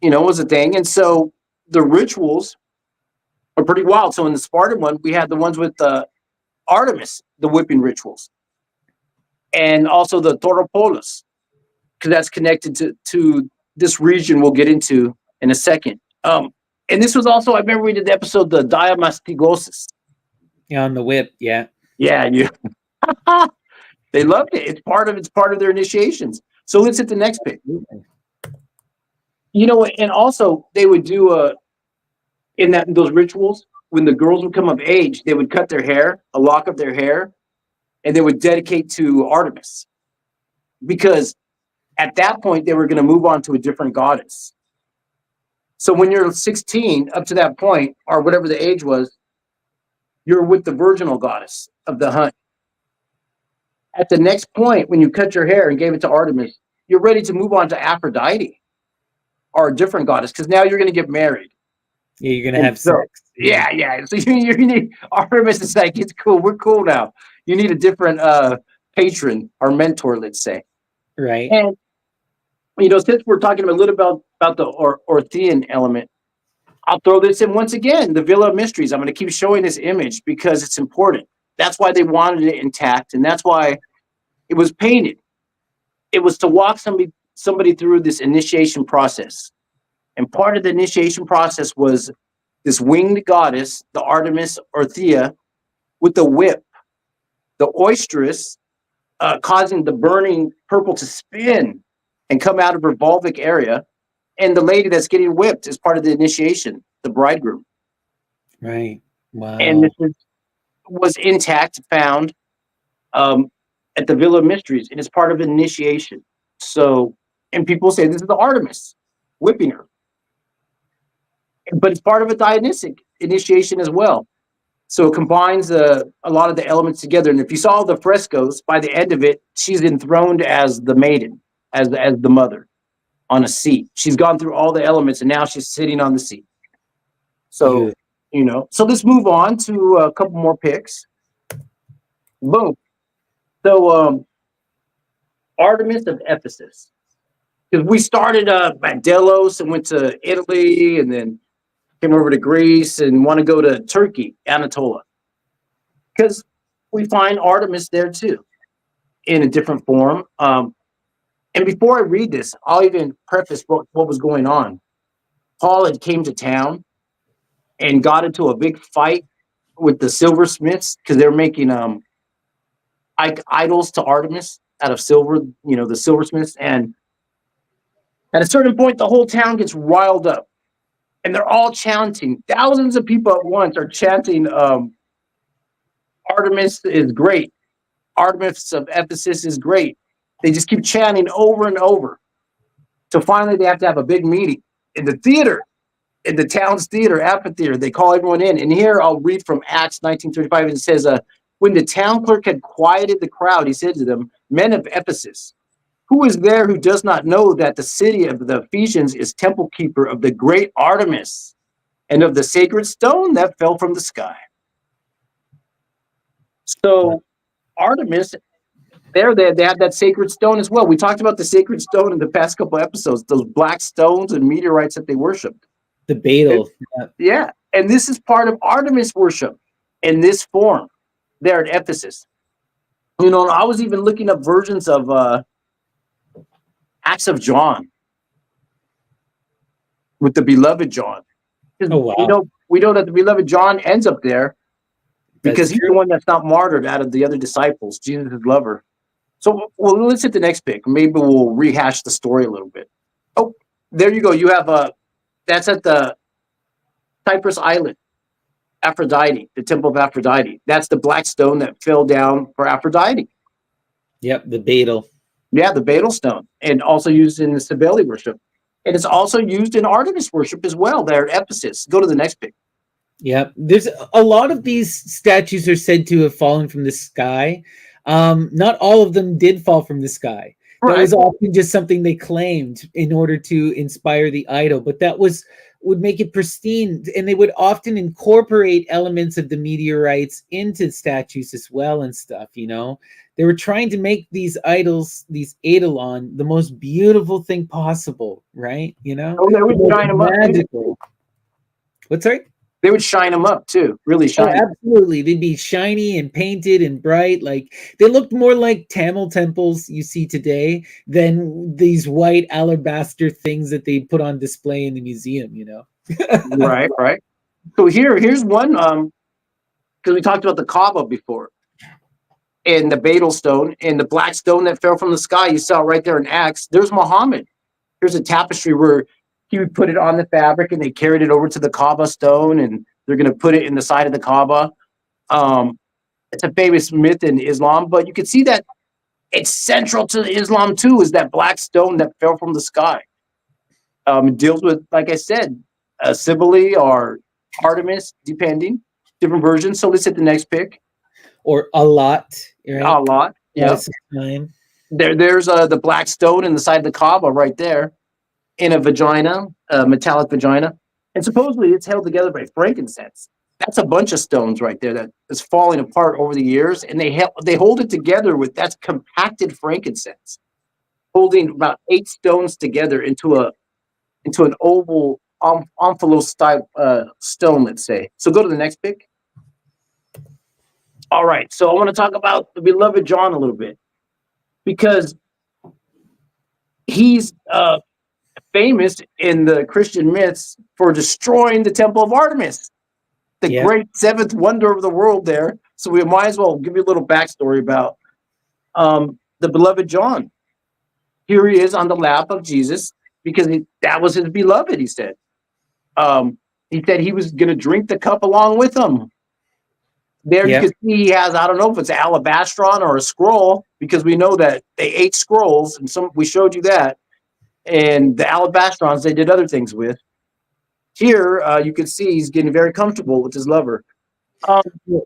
You know, was a thing, and so the rituals are pretty wild. So in the Spartan one, we had the ones with Artemis, the whipping rituals, and also the Tauropolis, because that's connected to this region we'll get into in a second. And this was also, I remember we did the episode, the Diamastigosis. Yeah, on the whip, yeah. Yeah, they loved it. It's part of their initiations. So let's hit the next pick. You know, and also they would do in those rituals, when the girls would come of age, they would cut their hair, a lock of their hair, and they would dedicate to Artemis. Because at that point, they were going to move on to a different goddess. So when you're 16, up to that point, or whatever the age was, you're with the virginal goddess of the hunt. At the next point, when you cut your hair and gave it to Artemis, you're ready to move on to Aphrodite or a different goddess, because now you're going to get married. Yeah, you're going to have sex. Yeah. So you need, Artemis is like, it's cool. We're cool now. You need a different patron or mentor, let's say. Right. And, you know, since we're talking a little about the Orphean element, I'll throw this in once again, the Villa of Mysteries. I'm going to keep showing this image because it's important. That's why they wanted it intact, and that's why it was painted. It was to walk somebody through this initiation process. And part of the initiation process was this winged goddess, the Artemis Orthia, with the whip, the oistress, causing the burning purple to spin and come out of her vulvic area, and the lady that's getting whipped is part of the initiation, the bridegroom. Right. Wow. And this was intact, found at the Villa of Mysteries, and it's part of an initiation. So, and people say this is the Artemis whipping her. But it's part of a Dionysic initiation as well. So it combines a lot of the elements together. And if you saw the frescoes, by the end of it, she's enthroned as the maiden, as the mother on a seat. She's gone through all the elements, and now she's sitting on the seat. So, you know, so let's move on to a couple more picks. Boom. So Artemis of Ephesus. Because we started at Delos and went to Italy and then came over to Greece and want to go to Turkey, Anatolia. Because we find Artemis there too, in a different form. And before I read this, I'll even preface what was going on. Paul had came to town and got into a big fight with the silversmiths because they're making idols to Artemis out of silver, you know, the silversmiths. And at a certain point, the whole town gets riled up. And they're all chanting. Thousands of people at once are chanting, Artemis is great. Artemis of Ephesus is great. They just keep chanting over and over. So finally, they have to have a big meeting in the theater, in the town's theater, amphitheater. They call everyone in. And here I'll read from Acts 19:35. It says, when the town clerk had quieted the crowd, he said to them, men of Ephesus, who is there who does not know that the city of the Ephesians is temple keeper of the great Artemis and of the sacred stone that fell from the sky? So Artemis, they have that sacred stone as well. We talked about the sacred stone in the past couple episodes, those black stones and meteorites that they worshipped. The beetle. Yeah. And this is part of Artemis worship in this form there at Ephesus. You know, I was even looking up versions of Acts of John with the beloved John. Oh, wow. We know that the beloved John ends up there because he's the one that's not martyred out of the other disciples, Jesus' lover. So well, let's hit the next pick. Maybe we'll rehash the story a little bit. Oh, there you go. You have that's at the Cyprus Island, Aphrodite, the Temple of Aphrodite. That's the black stone that fell down for Aphrodite. Yep, the beetle. Yeah, the beetle stone, and also used in the Cybele worship. And it's also used in Artemis worship as well there at Ephesus. Go to the next pick. Yep. There's a lot of these statues are said to have fallen from the sky. Not all of them did fall from the sky. That Right. was often just something they claimed in order to inspire the idol, but that would make it pristine, and they would often incorporate elements of the meteorites into statues as well and stuff, you know. They were trying to make these idols, these eidolon, the most beautiful thing possible, right? You know, Oh, they the would most shine them up. magical. What's right? They would shine them up too, really Oh, shiny. absolutely. They'd be shiny and painted and bright. Like they looked more like Tamil temples you see today than these white alabaster things that they put on display in the museum, you know. Right, right. So here's one, because we talked about the Kaaba before, and the betel stone and the black stone that fell from the sky. You saw it right there in Acts. There's Muhammad. Here's a tapestry where he would put it on the fabric, and they carried it over to the Kaaba stone, and they're going to put it in the side of the Kaaba. It's a famous myth in Islam, but you can see that it's central to Islam too. Is that black stone that fell from the sky? It deals with, like I said, Cybele or Artemis, depending, different versions. So let's hit the next pick. Or a lot, right? A lot. Yeah. Lots of time. There's the black stone in the side of the Kaaba right there, in a vagina, a metallic vagina, and supposedly it's held together by frankincense. That's a bunch of stones right there that is falling apart over the years, and they hold it together with, that's compacted frankincense, holding about 8 stones together into an oval omphalos type stone, let's say. So go to the next pick. All right, so I want to talk about the beloved John a little bit, because he's famous in the Christian myths for destroying the temple of Artemis, the great 7th wonder of the world there. So we might as well give you a little backstory about the beloved John. Here he is on the lap of Jesus, because that was his beloved, he said. He said he was going to drink the cup along with him. There you can see he has, I don't know if it's an alabastron or a scroll, because we know that they ate scrolls, and we showed you that. And the alabastrons they did other things with. Here you can see he's getting very comfortable with his lover.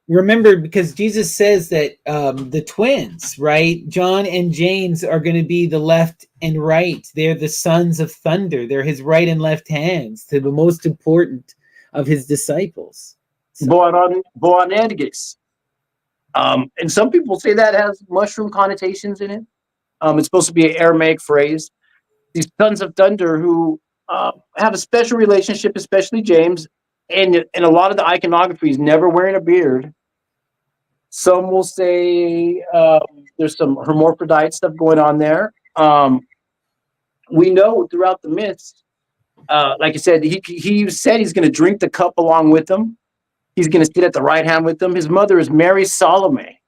Remember, because Jesus says that the twins, right, John and James, are going to be the left and right. They're the sons of thunder. They're his right and left hands to the most important of his disciples. So. Boanerges. And some people say that has mushroom connotations in it. It's supposed to be an Aramaic phrase. These sons of thunder who have a special relationship, especially James, and a lot of the iconography is never wearing a beard. Some will say there's some hermaphrodite stuff going on there. We know throughout the myths, like I said, he said he's going to drink the cup along with them. He's going to sit at the right hand with them. His mother is Mary Salome,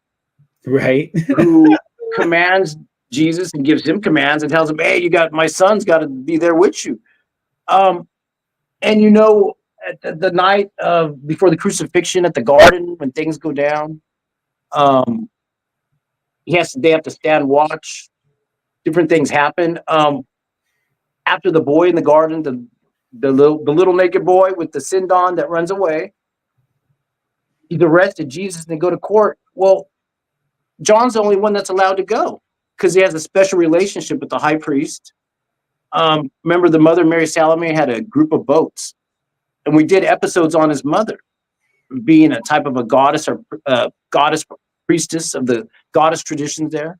right? Who commands Jesus and gives him commands and tells him, "Hey, my son's got to be there with you." And you know, at the night before the crucifixion at the garden, when things go down, they have to stand watch. Different things happen. After the boy in the garden, the little naked boy with the sindon that runs away, he's arrested. Jesus, and they go to court. Well, John's the only one that's allowed to go, because he has a special relationship with the high priest. Remember, the mother, Mary Salome, had a group of boats, and we did episodes on his mother being a type of a goddess or goddess priestess of the goddess traditions there.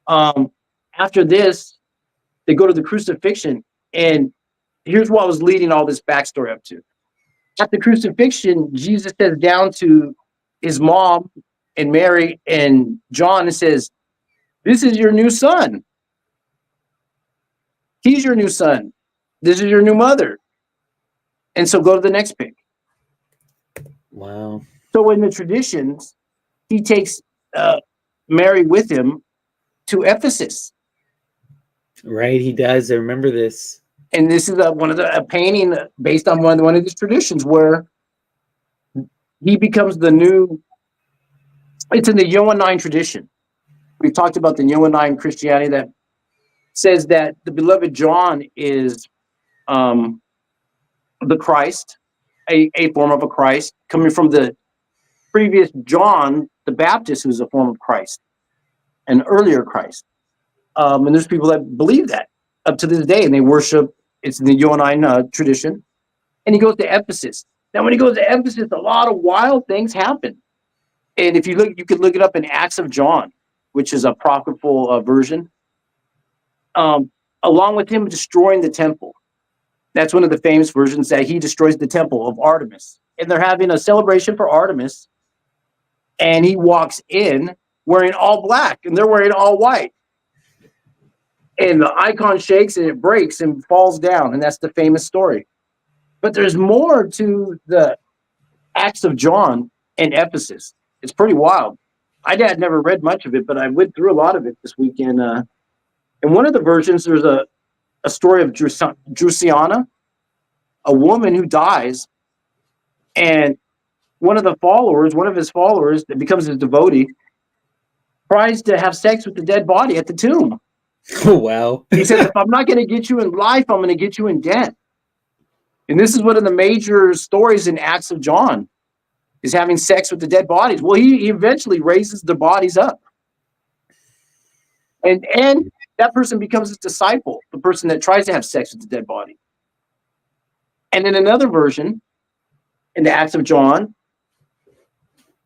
After this, they go to the crucifixion, and here's what was leading all this backstory up to. At the crucifixion, Jesus says down to his mom and Mary and John and says, "This is your new son. He's your new son. This is your new mother." And so go to the next pick. Wow. So in the traditions, he takes Mary with him to Ephesus. Right, he does. I remember this. And this is a painting based on one of these traditions where he becomes the new. It's in the Johannine tradition. We've talked about the Johannine Christianity that says that the beloved John is the Christ, a form of a Christ, coming from the previous John the Baptist, who's a form of Christ, an earlier Christ. And there's people that believe that up to this day, and they worship. It's in the Johannine tradition. And he goes to Ephesus. Now, when he goes to Ephesus, a lot of wild things happen. And if you look, you could look it up in Acts of John, which is a apocryphal version. Along with him destroying the temple. That's one of the famous versions, that he destroys the temple of Artemis. And they're having a celebration for Artemis. And he walks in wearing all black, and they're wearing all white. And the icon shakes, and it breaks and falls down. And that's the famous story. But there's more to the Acts of John in Ephesus. It's pretty wild. I had never read much of it, but I went through a lot of it this weekend. In one of the versions, there's a story of Drusiana, a woman who dies, and one of his followers that becomes his devotee, tries to have sex with the dead body at the tomb. Oh, wow. He says, if I'm not going to get you in life, I'm going to get you in death. And this is one of the major stories in Acts of John, is having sex with the dead bodies. Well, he eventually raises the bodies up. And that person becomes his disciple, the person that tries to have sex with the dead body. And in another version, in the Acts of John,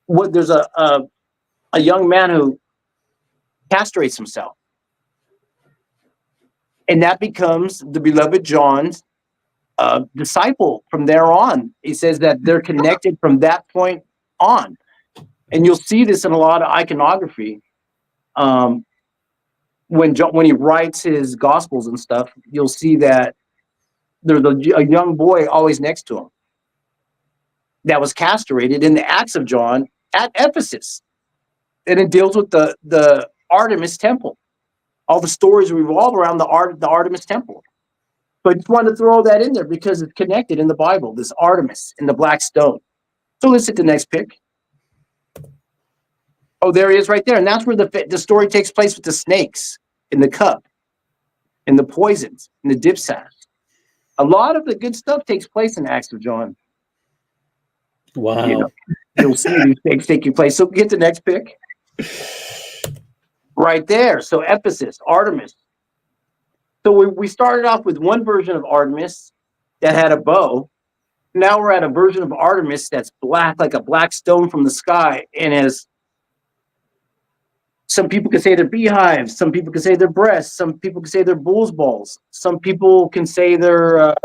there's a young man who castrates himself. And that becomes the beloved John's disciple from there on. He says that they're connected from that point on. And you'll see this in a lot of iconography. When he writes his gospels and stuff, you'll see that there's a young boy always next to him that was castrated in the Acts of John at Ephesus. And it deals with the Artemis temple. All the stories revolve around the Artemis temple. But I just wanted to throw that in there because it's connected in the Bible, this Artemis in the black stone. So let's hit the next pick. Oh, there he is right there. And that's where the story takes place, with the snakes in the cup and the poisons and the dipsass. A lot of the good stuff takes place in Acts of John. Wow. You'll see these things taking place. So get the next pick. Right there. So Ephesus, Artemis. So we started off with one version of Artemis that had a bow. Now we're at a version of Artemis that's black, like a black stone from the sky, and has, some people can say they're beehives, some people can say they're breasts, some people can say they're bull's balls, some people can say they're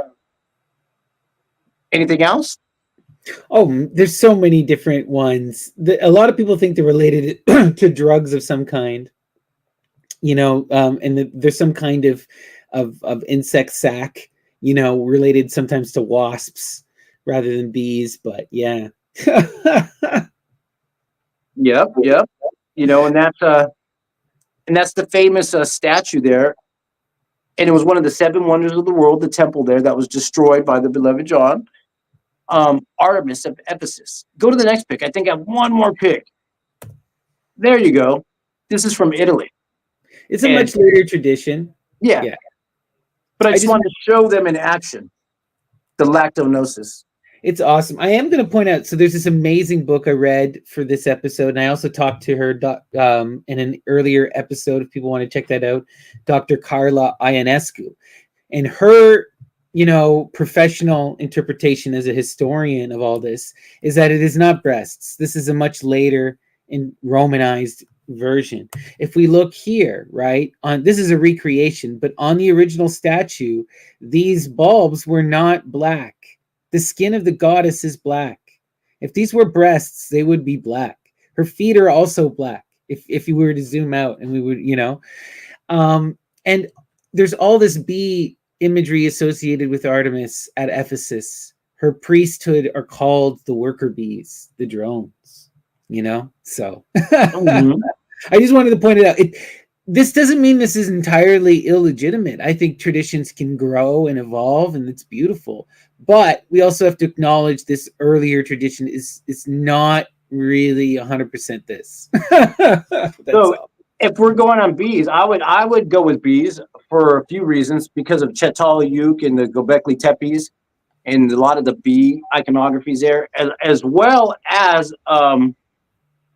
anything else. Oh, there's so many different ones. A lot of people think they're related to drugs of some kind. And there's some kind of insect sac, related sometimes to wasps rather than bees. But yeah. Yep. And that's the famous statue there. And it was one of the 7 wonders of the world, the temple there that was destroyed by the beloved John. Artemis of Ephesus. Go to the next pick. I think I have one more pick. There you go. This is from Italy. It's a much later tradition. Yeah. But I just wanted to show them in action, the lactognosis. It's awesome. I am going to point out, so there's this amazing book I read for this episode, and I also talked to her in an earlier episode, if people want to check that out, Dr. Carla Ionescu. And her, professional interpretation as a historian of all this is that it is not breasts. This is a much later and Romanized version. If we look here, right, on this is a recreation, but on the original statue, these bulbs were not black. The skin of the goddess is black. If these were breasts, they would be black. Her feet are also black. If you were to zoom out, and we would, and there's all this bee imagery associated with Artemis at Ephesus. Her priesthood are called the worker bees, the drones, so mm-hmm. I just wanted to point it out. This doesn't mean this is entirely illegitimate. I think traditions can grow and evolve, and it's beautiful. But we also have to acknowledge this earlier tradition is not really 100% this. So if we're going on bees, I would go with bees for a few reasons, because of Çatal Yük and the Göbekli Tepes and a lot of the bee iconographies there, as well as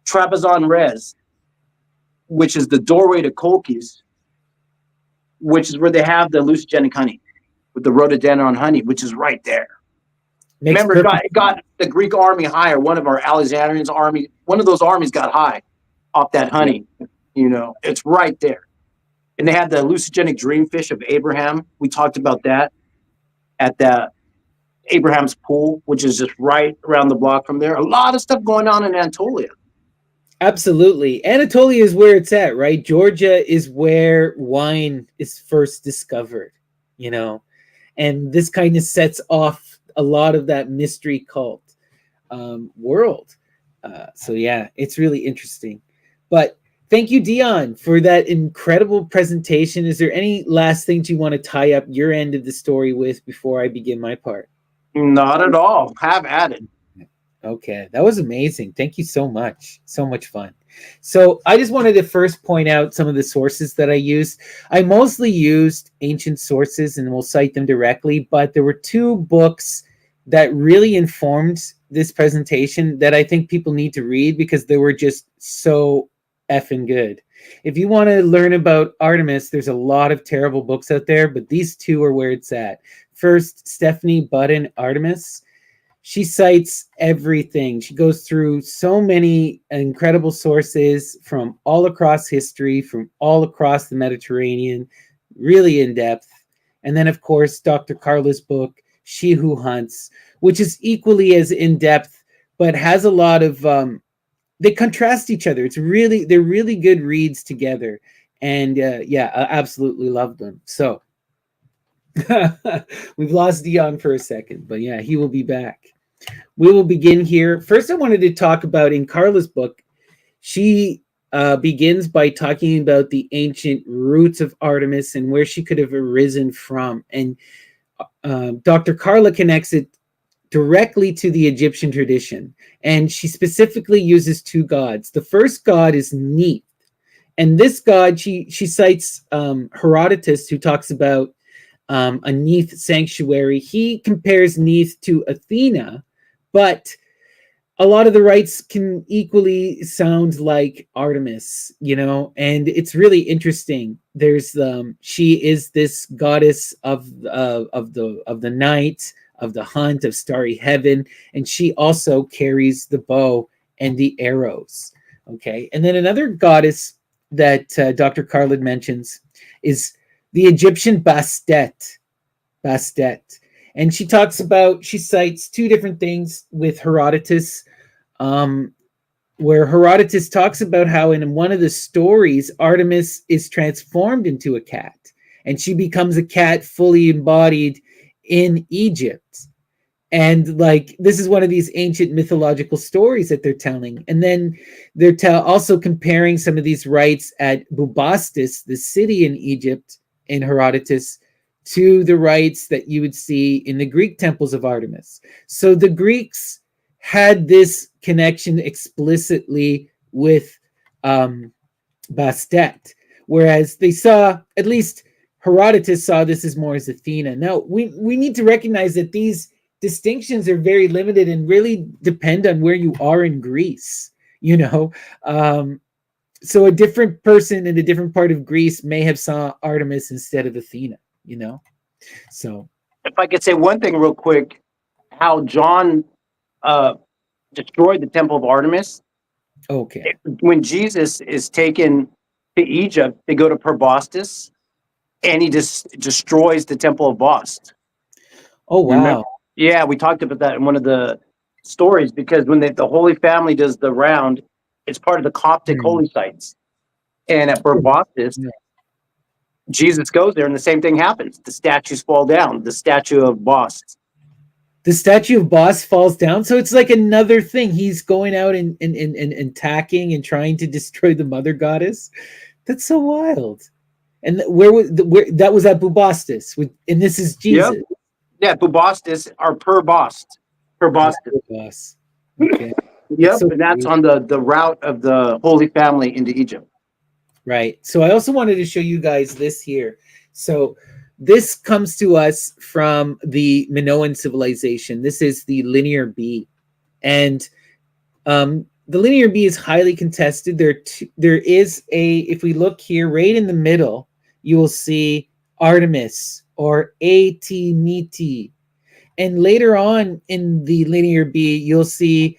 Trapezon Res, which is the doorway to Colchis, which is where they have the hallucinogenic honey with the rhododendron honey, which is right there. Remember, it got the Greek army higher. One of our Alexandrian's army, one of those armies got high off that honey. You know, it's right there. And they had the hallucinogenic dreamfish of Abraham. We talked about that at the Abraham's pool, which is just right around the block from there. A lot of stuff going on in Anatolia. Absolutely. Anatolia is where it's at, right? Georgia is where wine is first discovered, you know, and this kind of sets off a lot of that mystery cult world. So yeah, it's really interesting. But thank you, Dion, for that incredible presentation. Is there any last things you want to tie up your end of the story with before I begin my part? Not at all. Have at it. Okay, that was amazing. Thank you so much. So much fun. So I just wanted to first point out some of the sources that I used. I mostly used ancient sources, and we'll cite them directly, but there were two books that really informed this presentation that I think people need to read because they were just so effing good. If you want to learn about Artemis, there's a lot of terrible books out there, but these two are where it's at. First, Stephanie Budden, Artemis. She cites everything. She goes through so many incredible sources from all across history, from all across the Mediterranean, really in depth. And then, of course, Dr. Carla's book, She Who Hunts, which is equally as in depth, but has a lot of, they contrast each other. They're really good reads together. And yeah, I absolutely love them. So we've lost Dion for a second, but yeah, he will be back. We will begin here. First, I wanted to talk about in Carla's book, she begins by talking about the ancient roots of Artemis and where she could have arisen from. And Dr. Carla connects it directly to the Egyptian tradition. And she specifically uses two gods. The first god is Neith. And this god, she cites Herodotus, who talks about a Neith sanctuary. He compares Neith to Athena, but a lot of the rites can equally sound like Artemis, you know, and it's really interesting. There's she is this goddess of the night, of the hunt, of starry heaven, and she also carries the bow and the arrows. Okay, and then another goddess that Dr. Carlin mentions is the Egyptian Bastet. And she cites two different things with Herodotus, where Herodotus talks about how in one of the stories, Artemis is transformed into a cat, and she becomes a cat fully embodied in Egypt. And like, this is one of these ancient mythological stories that they're telling. And then they're also comparing some of these rites at Bubastis, the city in Egypt, in Herodotus, to the rites that you would see in the Greek temples of Artemis. So the Greeks had this connection explicitly with Bastet, whereas they saw, at least Herodotus saw this as more as Athena. Now, we need to recognize that these distinctions are very limited and really depend on where you are in Greece, you know. So a different person in a different part of Greece may have saw Artemis instead of Athena, you know. So if I could say one thing real quick, how John destroyed the temple of Artemis. Okay. When Jesus is taken to Egypt, they go to Proboscis, and he just destroys the temple of Bast. Oh, wow. Remember? Yeah, we talked about that in one of the stories, because when the Holy Family does the round, it's part of the Coptic holy sites. And at Proboscis, Jesus goes there, and the same thing happens. The statues fall down. The statue of Bast. The statue of Bast falls down. So it's like another thing. He's going out and attacking and trying to destroy the mother goddess. That's so wild. And where that was at Bubastis, and this is Jesus. Yep. Yeah, Bubastis are per Bast. Okay. Yep, so and that's on the route of the Holy Family into Egypt. Right. So I also wanted to show you guys this here. So This comes to us from the Minoan civilization. This is the Linear B. And the Linear B is highly contested. There is if we look here right in the middle, you will see Artemis or Atimiti. And later on in the Linear B, you'll see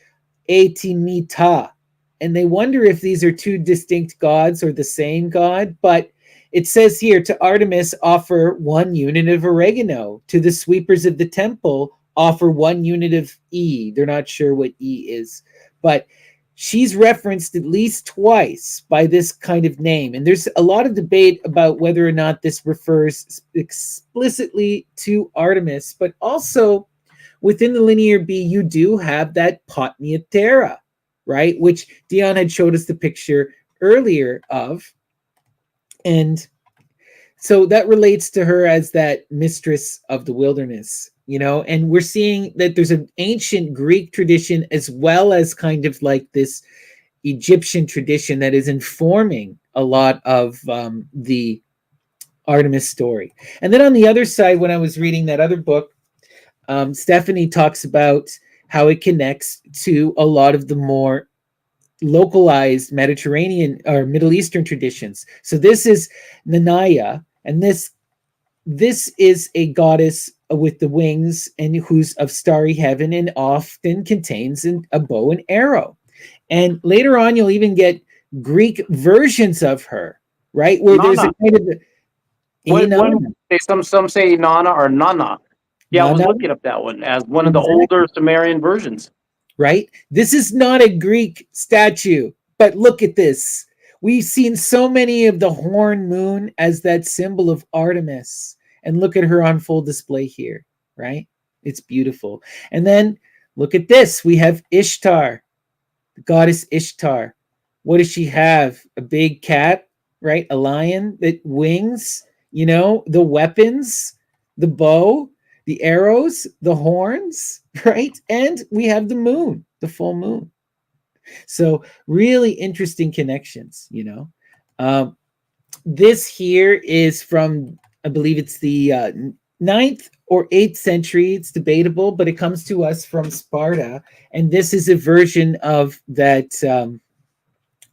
Atimita. And they wonder if these are two distinct gods or the same god. But it says here, to Artemis offer 1 unit of oregano. To the sweepers of the temple offer 1 unit of E. They're not sure what E is. But she's referenced at least twice by this kind of name. And there's a lot of debate about whether or not this refers explicitly to Artemis, but also within the Linear B, you do have that Patera, right? Which Dion had showed us the picture earlier of. And so that relates to her as that mistress of the wilderness, you know, and we're seeing that there's an ancient Greek tradition as well as kind of like this Egyptian tradition that is informing a lot of the Artemis story. And then on the other side, when I was reading that other book, Stephanie talks about how it connects to a lot of the more localized Mediterranean or Middle Eastern traditions. So this is Nanaya, and this is a goddess with the wings and who's of starry heaven and often contains a bow and arrow. And later on, you'll even get Greek versions of her, right? Where Nana. there's a kind of some say Nana or Nana. Yeah, I was Nana, looking up that one as one of the older Sumerian versions. Right? This is not a Greek statue, but look at this. We've seen so many of the horn moon as that symbol of Artemis. And look at her on full display here, right? It's beautiful. And then look at this. We have Ishtar, the goddess Ishtar. What does she have? A big cat, right? A lion that wings, you know, the weapons, the bow, the arrows, the horns, right? And we have the moon, the full moon. So really interesting connections, you know. This here is from, I believe it's the 9th or 8th century. It's debatable, but it comes to us from Sparta. And this is a version of that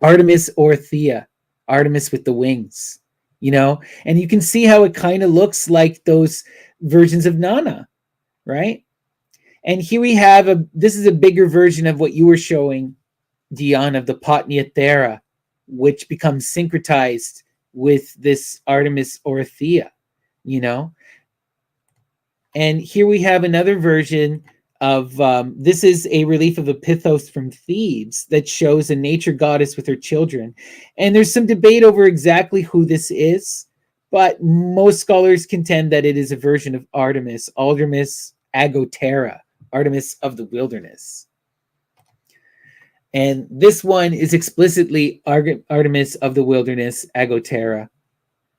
Artemis or Thea, Artemis with the wings, you know. And you can see how it kind of looks like those versions of Nana, right? And here we have this is a bigger version of what you were showing, Dion, of the Patera, which becomes syncretized with this Artemis or Thea, you know. And here we have another version of this is a relief of Epithos from Thebes that shows a nature goddess with her children. And there's some debate over exactly who this is, but most scholars contend that it is a version of Artemis Agotera, Artemis of the wilderness. And this one is explicitly Artemis of the wilderness, Agotera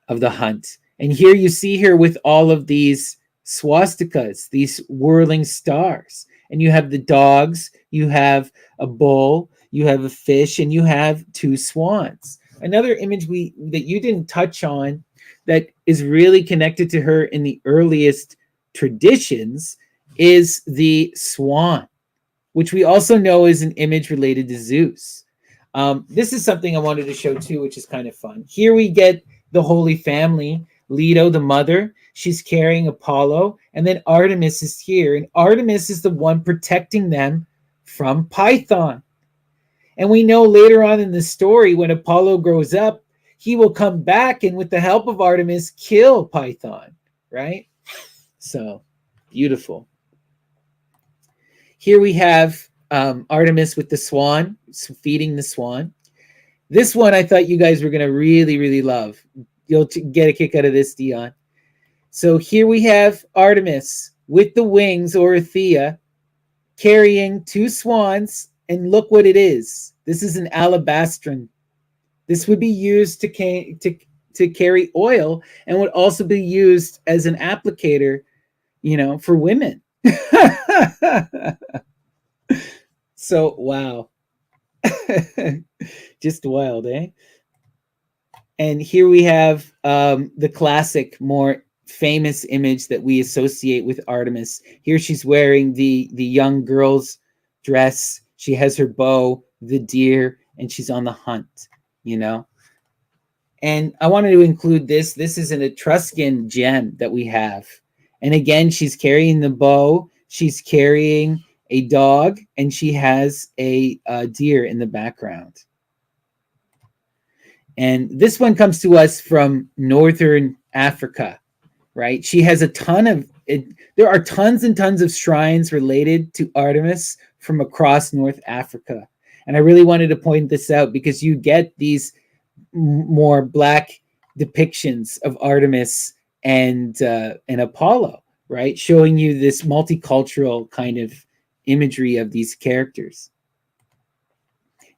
of the hunt. And here you see her with all of these swastikas, these whirling stars. And you have the dogs, you have a bull, you have a fish, and you have 2 swans. Another image that you didn't touch on that is really connected to her in the earliest traditions is the swan, which we also know is an image related to Zeus. This is something I wanted to show too, which is kind of fun. Here we get the Holy Family, Leto, the mother, she's carrying Apollo, and then Artemis is here, and Artemis is the one protecting them from Python. And we know later on in the story, when Apollo grows up, he will come back and with the help of Artemis, kill Python, right? So, beautiful. Here we have Artemis with the swan, feeding the swan. This one I thought you guys were going to really, really love. You'll get a kick out of this, Dion. So here we have Artemis with the wings, or Thea, carrying 2 swans, and look what it is. This is an alabastron. This would be used to carry oil and would also be used as an applicator, you know, for women. So, wow. Just wild, eh? And here we have the classic, more famous image that we associate with Artemis. Here she's wearing the young girl's dress. She has her bow, the deer, and she's on the hunt, you know. And I wanted to include this. This is an Etruscan gem that we have. And again, she's carrying the bow. She's carrying a dog, and she has a deer in the background. And this one comes to us from Northern Africa, right? She has a ton of there are tons and tons of shrines related to Artemis from across North Africa. And I really wanted to point this out because you get these more Black depictions of Artemis and Apollo, right? Showing you this multicultural kind of imagery of these characters.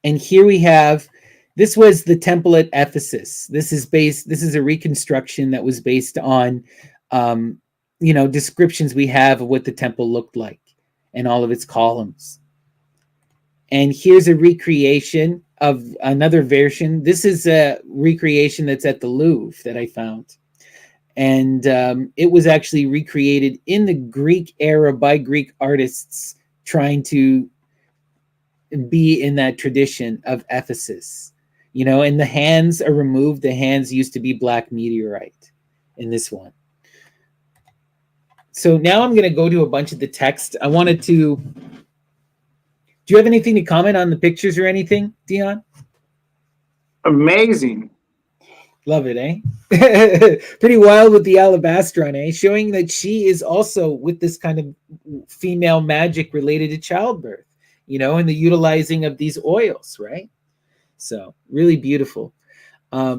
And here we have, this was the temple at Ephesus. This is a reconstruction that was based on, descriptions we have of what the temple looked like and all of its columns. And here's a recreation of another version. This is a recreation that's at the Louvre that I found. And it was actually recreated in the Greek era by Greek artists trying to be in that tradition of Ephesus. You know, and the hands are removed. The hands used to be black meteorite in this one. So now I'm going to go to a bunch of the text. I wanted to... Do you have anything to comment on the pictures or anything, Dion? Amazing. Love it, eh? Pretty wild with the alabastron, eh? Showing that she is also with this kind of female magic related to childbirth, you know, and the utilizing of these oils, right? So really beautiful. I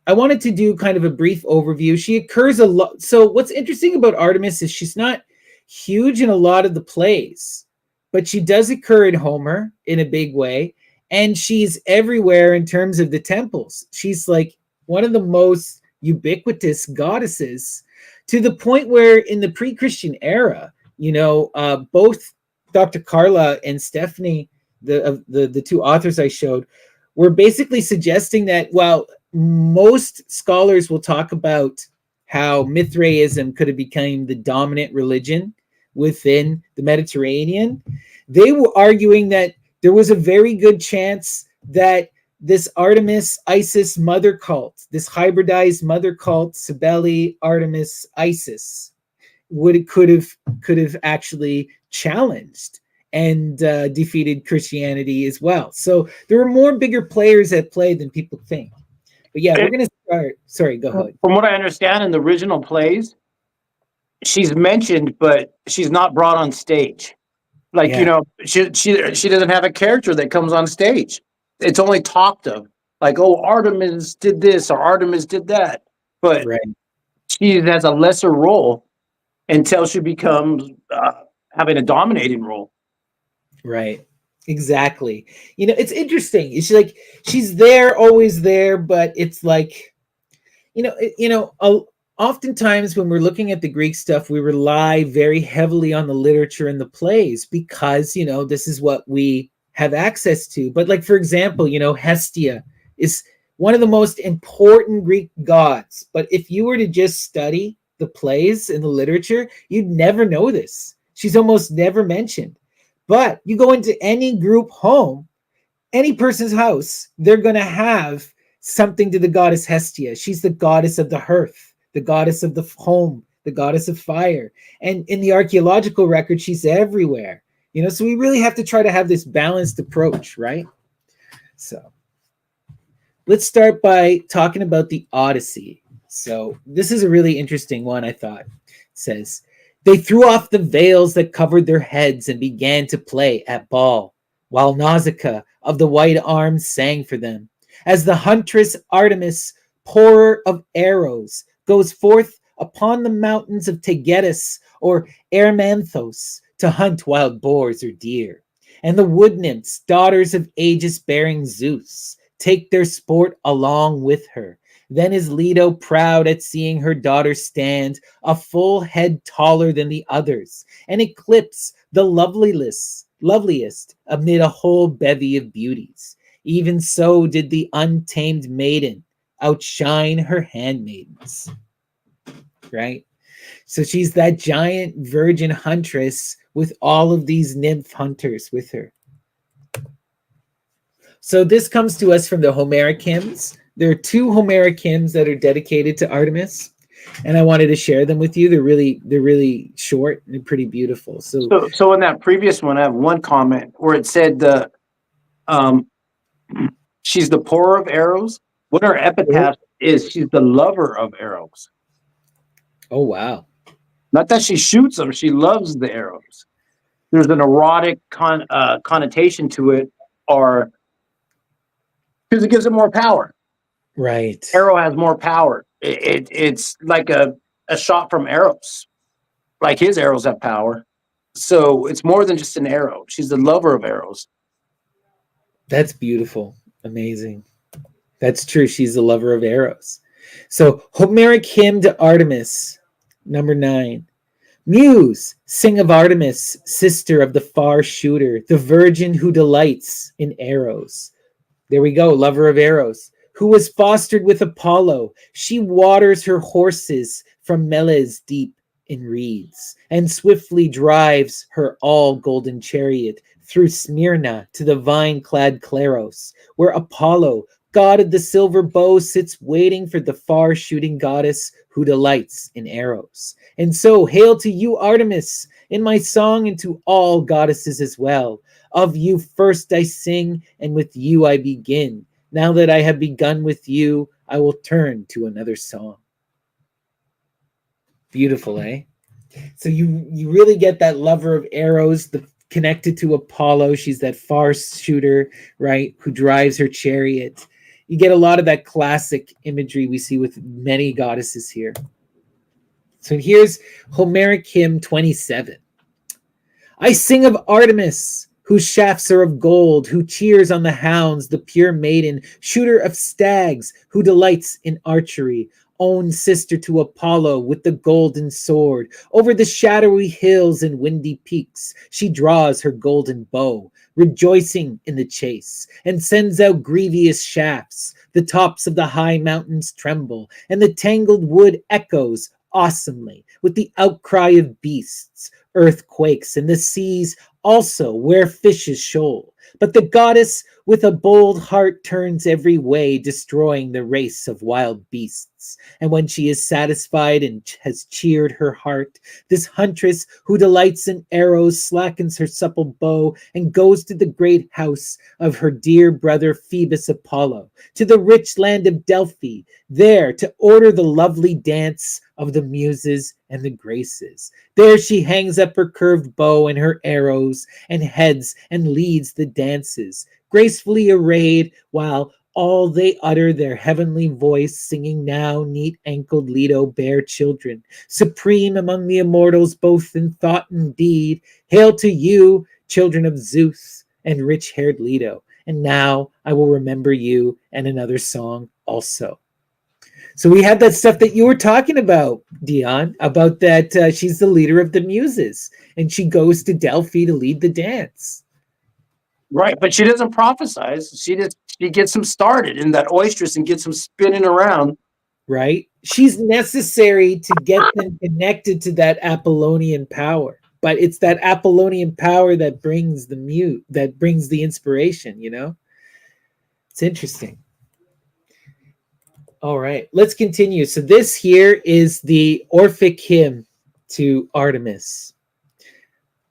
wanted to do kind of a brief overview. She occurs a lot. So what's interesting about Artemis is she's not huge in a lot of the plays, but she does occur in Homer in a big way. And she's everywhere in terms of the temples. She's like one of the most ubiquitous goddesses, to the point where in the pre-Christian era, you know, both Dr. Carla and Stephanie, the two authors I showed, were basically suggesting that while most scholars will talk about how Mithraism could have become the dominant religion within the Mediterranean, they were arguing that there was a very good chance that this Artemis Isis mother cult, this hybridized mother cult, Cybele, Artemis, Isis, could have actually challenged and defeated Christianity as well. So there are more bigger players at play than people think. But yeah, we're going to start. Sorry, go ahead. From what I understand in the original plays, she's mentioned, but she's not brought on stage. Like, Yeah. you know, she doesn't have a character that comes on stage. It's only talked of. Like, oh, Artemis did this or Artemis did that. But Right. she has a lesser role until she becomes having a dominating role. Right. Exactly. You know, it's interesting. It's like she's there, always there, but it's like, oftentimes when we're looking at the Greek stuff, we rely very heavily on the literature and the plays because, you know, this is what we have access to. But like, for example, you know, Hestia is one of the most important Greek gods. But if you were to just study the plays and the literature, you'd never know this. She's almost never mentioned. But you go into any group home, any person's house, they're going to have something to the goddess Hestia. She's the goddess of the hearth, the goddess of the home, the goddess of fire. And in the archaeological record, she's everywhere. You know, so we really have to try to have this balanced approach, right? So let's start by talking about the Odyssey. So this is a really interesting one, I thought. It says, they threw off the veils that covered their heads and began to play at ball, while Nausicaa of the white arms sang for them. As the huntress Artemis, pourer of arrows, goes forth upon the mountains of Taygetus or Erymanthos to hunt wild boars or deer. And the wood nymphs, daughters of aegis-bearing Zeus, take their sport along with her. Then is Leto proud at seeing her daughter stand a full head taller than the others, and eclipse the loveliest amid a whole bevy of beauties. Even so did the untamed maiden outshine her handmaidens. right? So she's that giant virgin huntress with all of these nymph hunters with her. So this comes to us from the Homeric hymns. There are 2 Homeric hymns that are dedicated to Artemis, and I wanted to share them with you. They're really short and pretty beautiful. So in that previous one, I have one comment where it said um, she's the pourer of arrows. What her epitaph is, she's the lover of arrows. Oh, wow. Not that she shoots them, she loves the arrows. There's an erotic connotation to it, or because it gives it more power. Right. Arrow has more power. It's like a shot from arrows. Like his arrows have power. So it's more than just an arrow. She's the lover of arrows. That's beautiful. Amazing. That's true. She's the lover of arrows. So Homeric hymn to Artemis, number 9. Muse, sing of Artemis, sister of the far shooter, the virgin who delights in arrows. There we go, lover of arrows. Who was fostered with Apollo. She waters her horses from Meles deep in reeds, and swiftly drives her all golden chariot through Smyrna to the vine-clad Claros, where Apollo, god of the silver bow, sits waiting for the far-shooting goddess who delights in arrows. And so, hail to you, Artemis, in my song, and to all goddesses as well. Of you first I sing, and with you I begin. Now that I have begun with you, I will turn to another song. Beautiful, eh? So you really get that lover of arrows, connected to Apollo. She's that far shooter, right, who drives her chariot. You get a lot of that classic imagery we see with many goddesses here. So here's Homeric hymn 27. I sing of Artemis, whose shafts are of gold, who cheers on the hounds, the pure maiden, shooter of stags, who delights in archery, own sister to Apollo with the golden sword. Over the shadowy hills and windy peaks, she draws her golden bow, rejoicing in the chase, and sends out grievous shafts. The tops of the high mountains tremble, and the tangled wood echoes awesomely with the outcry of beasts. Earth quakes, and the seas also where fishes shoal. But the goddess with a bold heart turns every way, destroying the race of wild beasts. And when she is satisfied and has cheered her heart, this huntress who delights in arrows slackens her supple bow and goes to the great house of her dear brother Phoebus Apollo, to the rich land of Delphi, there to order the lovely dance of the muses and the graces. There she hangs up her curved bow and her arrows and heads and leads the dances, gracefully arrayed, while all they utter their heavenly voice, singing now neat ankled Leto bear children, supreme among the immortals both in thought and deed. Hail to you, children of Zeus and rich-haired Leto. And now I will remember you, and another song also. So we had that stuff that you were talking about, Dion, about that she's the leader of the muses, and she goes to Delphi to lead the dance. Right, but she doesn't prophesize. She gets them started in that oistress and gets them spinning around. Right? She's necessary to get them connected to that Apollonian power. But it's that Apollonian power that brings the inspiration, you know? It's interesting. All right, let's continue. So this here is the Orphic hymn to Artemis.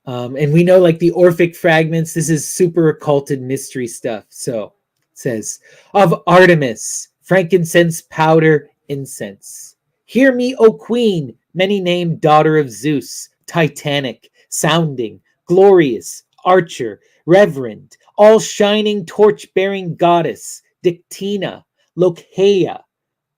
And we know, like, the Orphic fragments, this is super occulted mystery stuff. So it says, of Artemis, frankincense, powder, incense. Hear me, O queen, many named daughter of Zeus, titanic, sounding, glorious, archer, reverend, all shining torch-bearing goddess, Dictina, Locaea,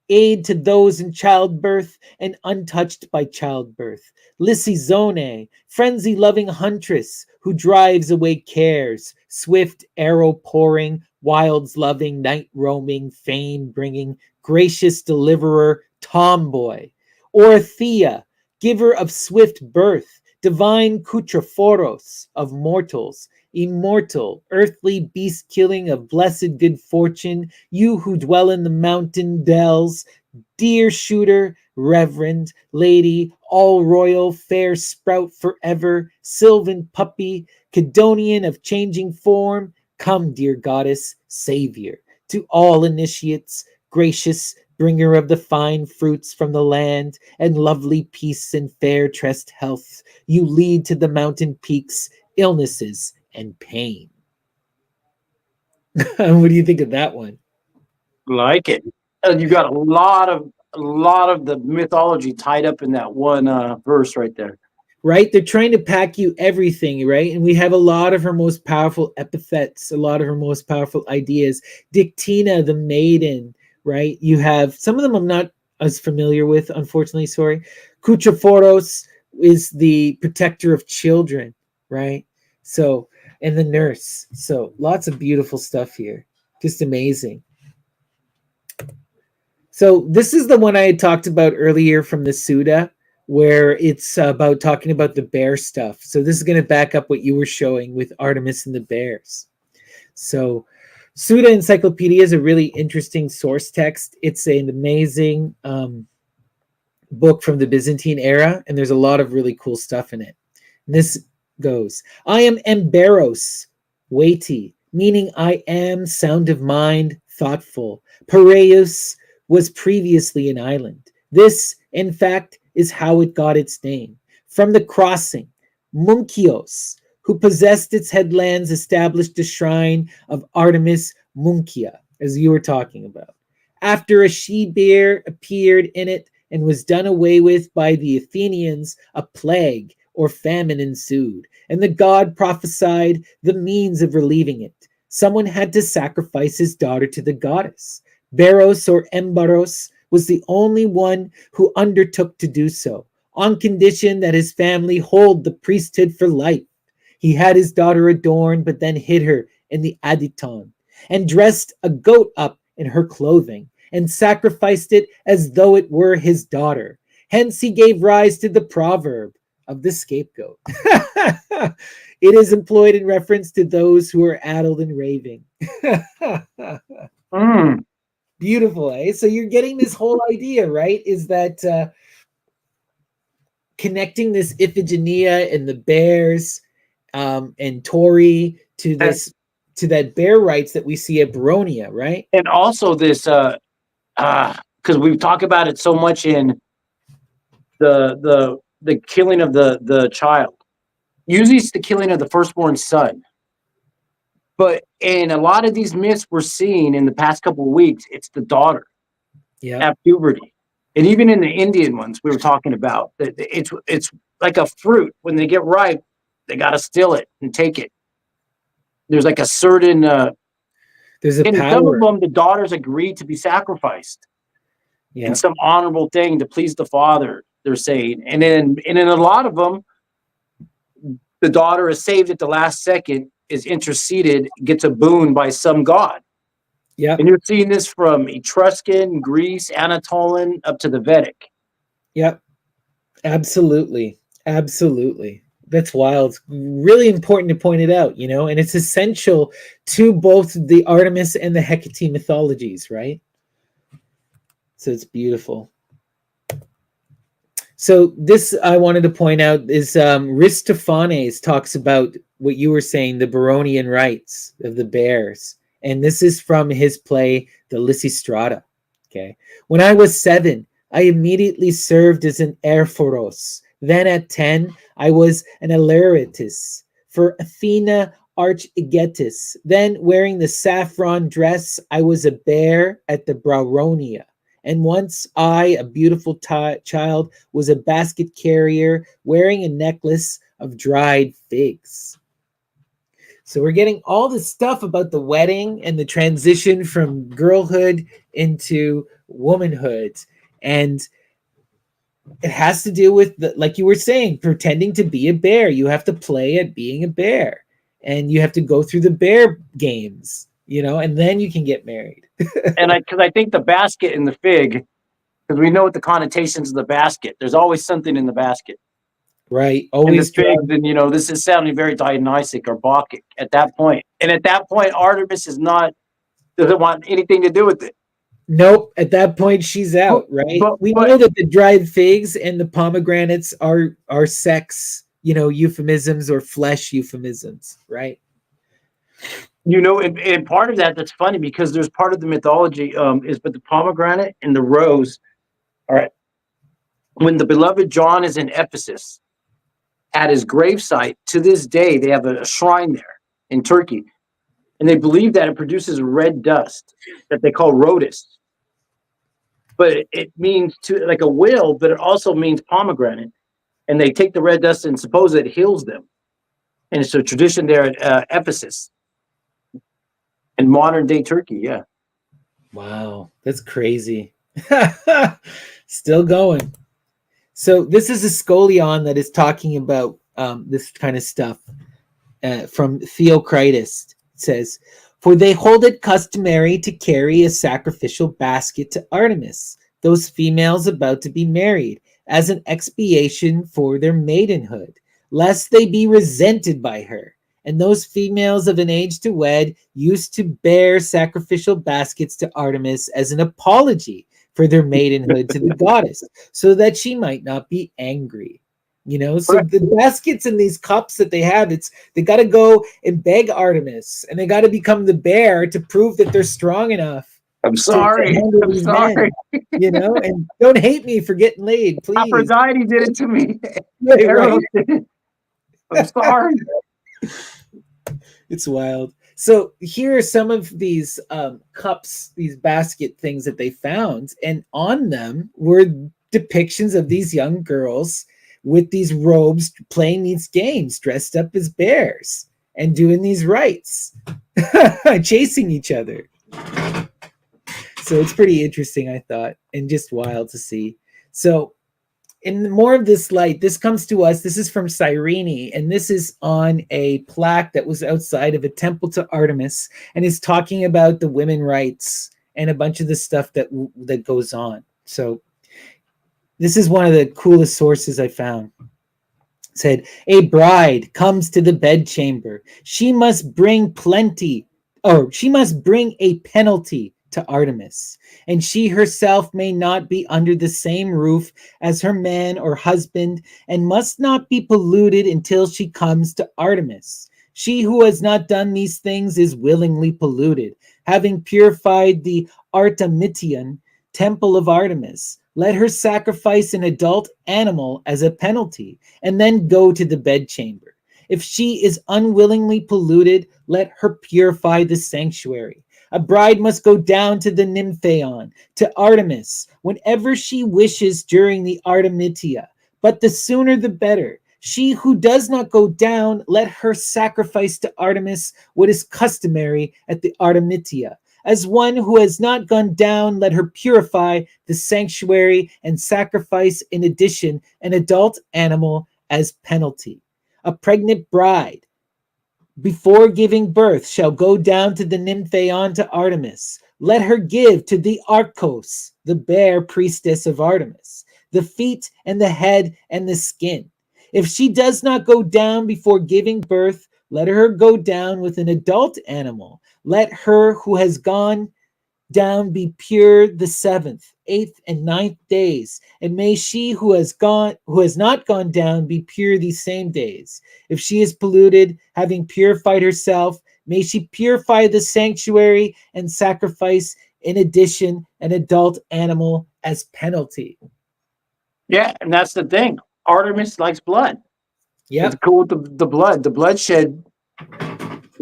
aid to those in childbirth and untouched by childbirth. Lysizone, frenzy-loving huntress who drives away cares, swift arrow-pouring, wilds-loving, night-roaming, fame-bringing, gracious deliverer, tomboy. Orthea, giver of swift birth, divine Kutrophoros of mortals, immortal, earthly beast killing of blessed good fortune, you who dwell in the mountain dells, Dear shooter, reverend, lady, all royal, fair sprout forever, sylvan puppy, Cadonian of changing form, come, dear goddess, savior, to all initiates, gracious, bringer of the fine fruits from the land, and lovely peace and fair tressed health, you lead to the mountain peaks, illnesses, and pain. What do you think of that one? Like it. You got a lot of the mythology tied up in that one verse right there. Right? They're trying to pack you everything, right? And we have a lot of her most powerful epithets, a lot of her most powerful ideas. Dictina, the maiden, right? You have some of them I'm not as familiar with, unfortunately, sorry. Kuchophoros is the protector of children, right? So, and the nurse. So, lots of beautiful stuff here. Just amazing. So, this is the one I had talked about earlier from the Suda, where it's about talking about the bear stuff. So this is going to back up what you were showing with Artemis and the bears. So Suda Encyclopedia is a really interesting source text. It's an amazing book from the Byzantine era, and there's a lot of really cool stuff in it. And this goes, I am Emberos, weighty, meaning I am, sound of mind, thoughtful. Piraeus was previously an island. This, in fact, is how it got its name. From the crossing, Munkios, who possessed its headlands, established a shrine of Artemis Munkia, as you were talking about. After a she-bear appeared in it and was done away with by the Athenians, a plague or famine ensued, and the god prophesied the means of relieving it. Someone had to sacrifice his daughter to the goddess. Beros or Embaros was the only one who undertook to do so, on condition that his family hold the priesthood for life. He had his daughter adorned, but then hid her in the Aditon, and dressed a goat up in her clothing, and sacrificed it as though it were his daughter. Hence he gave rise to the proverb of the scapegoat. It is employed in reference to those who are addled and raving. Beautiful, eh? So you're getting this whole idea, right? Is that connecting this Iphigenia and the bears and Tori to this to that bear rites that we see at Baronia, right? And also this because we've talked about it so much in the killing of the child. Usually it's the killing of the firstborn son. But in a lot of these myths we're seeing in the past couple of weeks, it's the daughter at puberty. And even in the Indian ones we were talking about, it's like a fruit. When they get ripe, they got to steal it and take it. There's like a certain there's a in power. some of them, the daughters agreed to be sacrificed in some honorable thing to please the father, they're saying. And in a lot of them, the daughter is saved at the last second, is interceded, gets a boon by some god. Yeah. And you're seeing this from Etruscan, Greece, Anatolian, up to the Vedic. Yep. Absolutely. Absolutely. That's wild. It's really important to point it out, you know, and it's essential to both the Artemis and the Hecate mythologies, right? So it's beautiful. So this I wanted to point out is Aristophanes talks about what you were saying, the Baronian rites of the bears. And this is from his play, The Lysistrata. Okay. When I was 7, I immediately served as an Airphoros. Then at 10, I was an Aleritis for Athena Archegetus. Then wearing the saffron dress, I was a bear at the Brauronia. And once I, a beautiful child, was a basket carrier wearing a necklace of dried figs. So we're getting all this stuff about the wedding and the transition from girlhood into womanhood. And it has to do with, like you were saying, pretending to be a bear. You have to play at being a bear. And you have to go through the bear games, you know, and then you can get married. And because I think the basket and the fig, because we know what the connotations of the basket. There's always something in the basket. Right. Always. And the fig, then, you know, this is sounding very Dionysic or Bacchic at that point. And at that point, Artemis doesn't want anything to do with it. Nope. At that point, she's out, But right? but We but know that the dried figs and the pomegranates are sex, euphemisms or flesh euphemisms, right? and part of that's funny because there's part of the mythology is but the pomegranate and the rose are when the beloved John is in Ephesus at his gravesite. To this day, they have a shrine there in Turkey, and they believe that it produces red dust that they call rhodus. But it means to like a will, but it also means pomegranate. And they take the red dust and suppose it heals them. And it's a tradition there at Ephesus in modern day Turkey. Yeah. Wow, that's crazy. Still going. So this is a scolion that is talking about this kind of stuff from Theocritus. It says, "For they hold it customary to carry a sacrificial basket to Artemis, those females about to be married, as an expiation for their maidenhood, lest they be resented by her. And those females of an age to wed used to bear sacrificial baskets to Artemis as an apology for their maidenhood to the goddess, so that she might not be angry." So Right. the baskets and these cups that they have, they got to go and beg Artemis, and they got to become the bear to prove that they're strong enough I'm to sorry. handle I'm these sorry. men. And don't hate me for getting laid, please. Aphrodite did it to me. Right, right. Eros did it. I'm sorry. It's wild. So here are some of these cups, these basket things that they found, and on them were depictions of these young girls with these robes playing these games, dressed up as bears and doing these rites, chasing each other. So it's pretty interesting, I thought, and just wild to see. So in more of this light, this comes to us. This is from Cyrene, and this is on a plaque that was outside of a temple to Artemis, and is talking about the women rights and a bunch of the stuff that goes on. So this is one of the coolest sources I found. It said, "A bride comes to the bedchamber. She must bring plenty, or she must bring a penalty to Artemis, and she herself may not be under the same roof as her man or husband, and must not be polluted until she comes to Artemis. She who has not done these things is willingly polluted, having purified the Artemitian temple of Artemis. Let her sacrifice an adult animal as a penalty, and then go to the bedchamber. If she is unwillingly polluted, let her purify the sanctuary. A bride must go down to the Nymphaeon, to Artemis, whenever she wishes during the Artemitia, but the sooner the better. She who does not go down, let her sacrifice to Artemis what is customary at the Artemitia. As one who has not gone down, let her purify the sanctuary and sacrifice in addition an adult animal as penalty. A pregnant bride, before giving birth, shall go down to the Nymphaeon to Artemis. Let her give to the Arcos, the bear priestess of Artemis, the feet and the head and the skin. If she does not go down before giving birth, let her go down with an adult animal. Let her who has gone down be pure the 7th, 8th, and 9th days, and may she who has not gone down be pure these same days. If she is polluted, having purified herself, may she purify the sanctuary and sacrifice in addition an adult animal as penalty." Yeah, and that's the thing. Artemis likes blood. It's Yep, cool with the blood. The bloodshed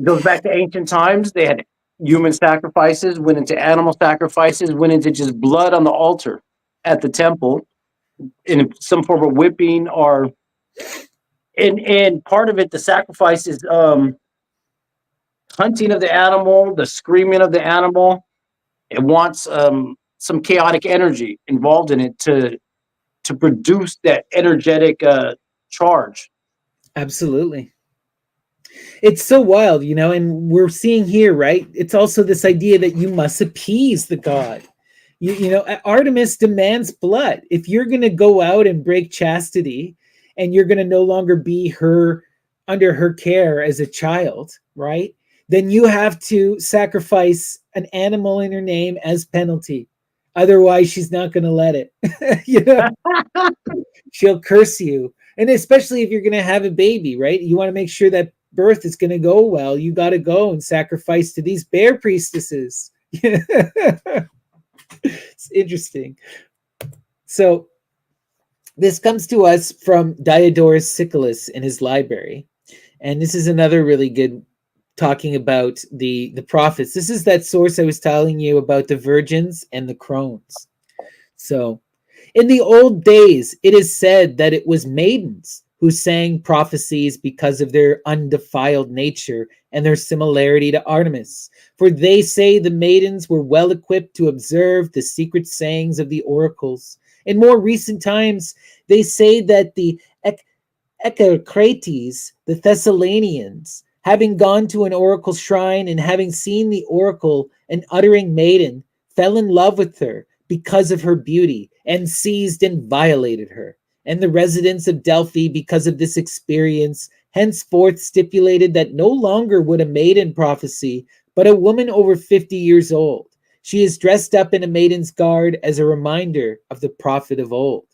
goes back to ancient times. They had human sacrifices, went into animal sacrifices, went into just blood on the altar at the temple in some form of whipping or and part of it, the sacrifice is hunting of the animal, the screaming of the animal. It wants some chaotic energy involved in it to produce that energetic charge. absolutely. It's so wild, and we're seeing here, right? It's also this idea that you must appease the god. Artemis demands blood. If you're going to go out and break chastity and you're going to no longer be her under her care as a child, right? Then you have to sacrifice an animal in her name as penalty. Otherwise, she's not going to let it. You know, she'll curse you. And especially if you're going to have a baby, right? You want to make sure that birth is going to go well. You got to go and sacrifice to these bear priestesses. It's interesting. So this comes to us from Diodorus Siculus in his library. And this is another really good talking about the prophets. This is that source I was telling you about, the virgins and the crones. So in the old days, it is said that it was maidens who sang prophecies because of their undefiled nature and their similarity to Artemis. For they say the maidens were well equipped to observe the secret sayings of the oracles. In more recent times, they say that the Echecrates, the Thessalonians, having gone to an oracle shrine and having seen the oracle, an uttering maiden, fell in love with her because of her beauty and seized and violated her. And the residents of Delphi, because of this experience, henceforth stipulated that no longer would a maiden prophesy, but a woman over 50 years old. She is dressed up in a maiden's garb as a reminder of the prophet of old.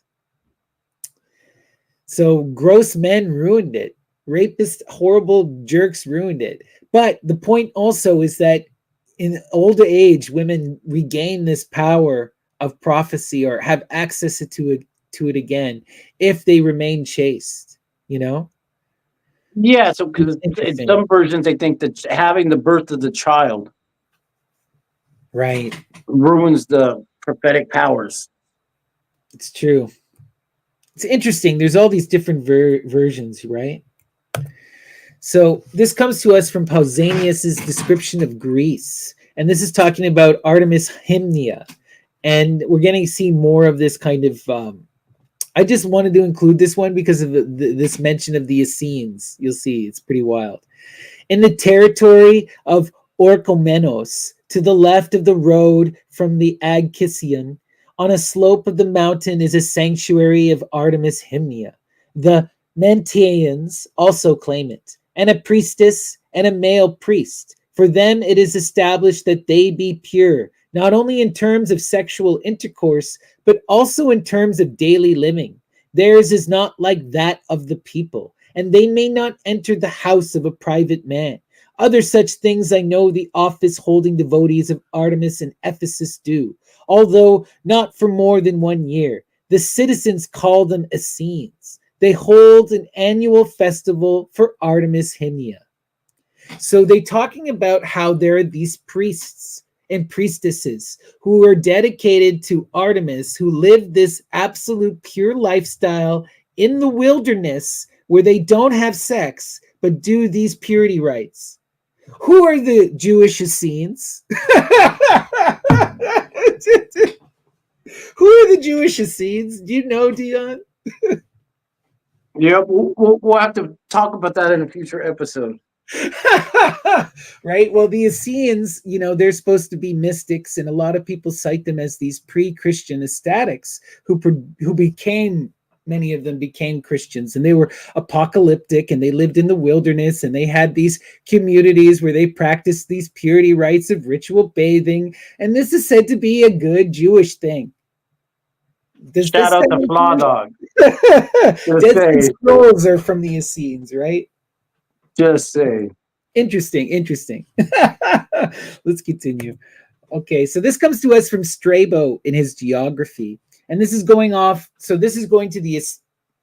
So gross men ruined it. Rapist, horrible jerks ruined it. But the point also is that in older age, women regain this power of prophecy or have access to it again if they remain chaste, you know? Yeah, so because in some versions they think that having the birth of the child right ruins the prophetic powers. It's true. It's interesting. There's all these different versions, right? So this comes to us from Pausanias's description of Greece. And this is talking about Artemis Hymnia. And we're getting to see more of this kind of... I just wanted to include this one because of this mention of the Essenes. You'll see, it's pretty wild. In the territory of Orchomenos, to the left of the road from the Agkission, on a slope of the mountain is a sanctuary of Artemis Hymnia. The Mantians also claim it, and a priestess and a male priest. For them it is established that they be pure, not only in terms of sexual intercourse, but also in terms of daily living. Theirs is not like that of the people, and they may not enter the house of a private man. Other such things I know the office-holding devotees of Artemis and Ephesus do, although not for more than 1 year. The citizens call them Essenes. They hold an annual festival for Artemis Hymnia. So they're talking about how there are these priests and priestesses who are dedicated to Artemis, who live this absolute pure lifestyle in the wilderness where they don't have sex, but do these purity rites. Who are the Jewish Essenes? Who are the Jewish Essenes? Do you know, Dion? Yeah, we'll have to talk about that in a future episode. Right? Well, the Essenes, you know, they're supposed to be mystics, and a lot of people cite them as these pre-Christian ecstatics who became... Many of them became Christians, and they were apocalyptic, and they lived in the wilderness, and they had these communities where they practiced these purity rites of ritual bathing, and this is said to be a good Jewish thing. Shout out to Flaw Dog. Dead Sea Scrolls are from the Essenes, right? Just say. Interesting. Let's continue. Okay, so this comes to us from Strabo in his geography. And this is going off, so this is going to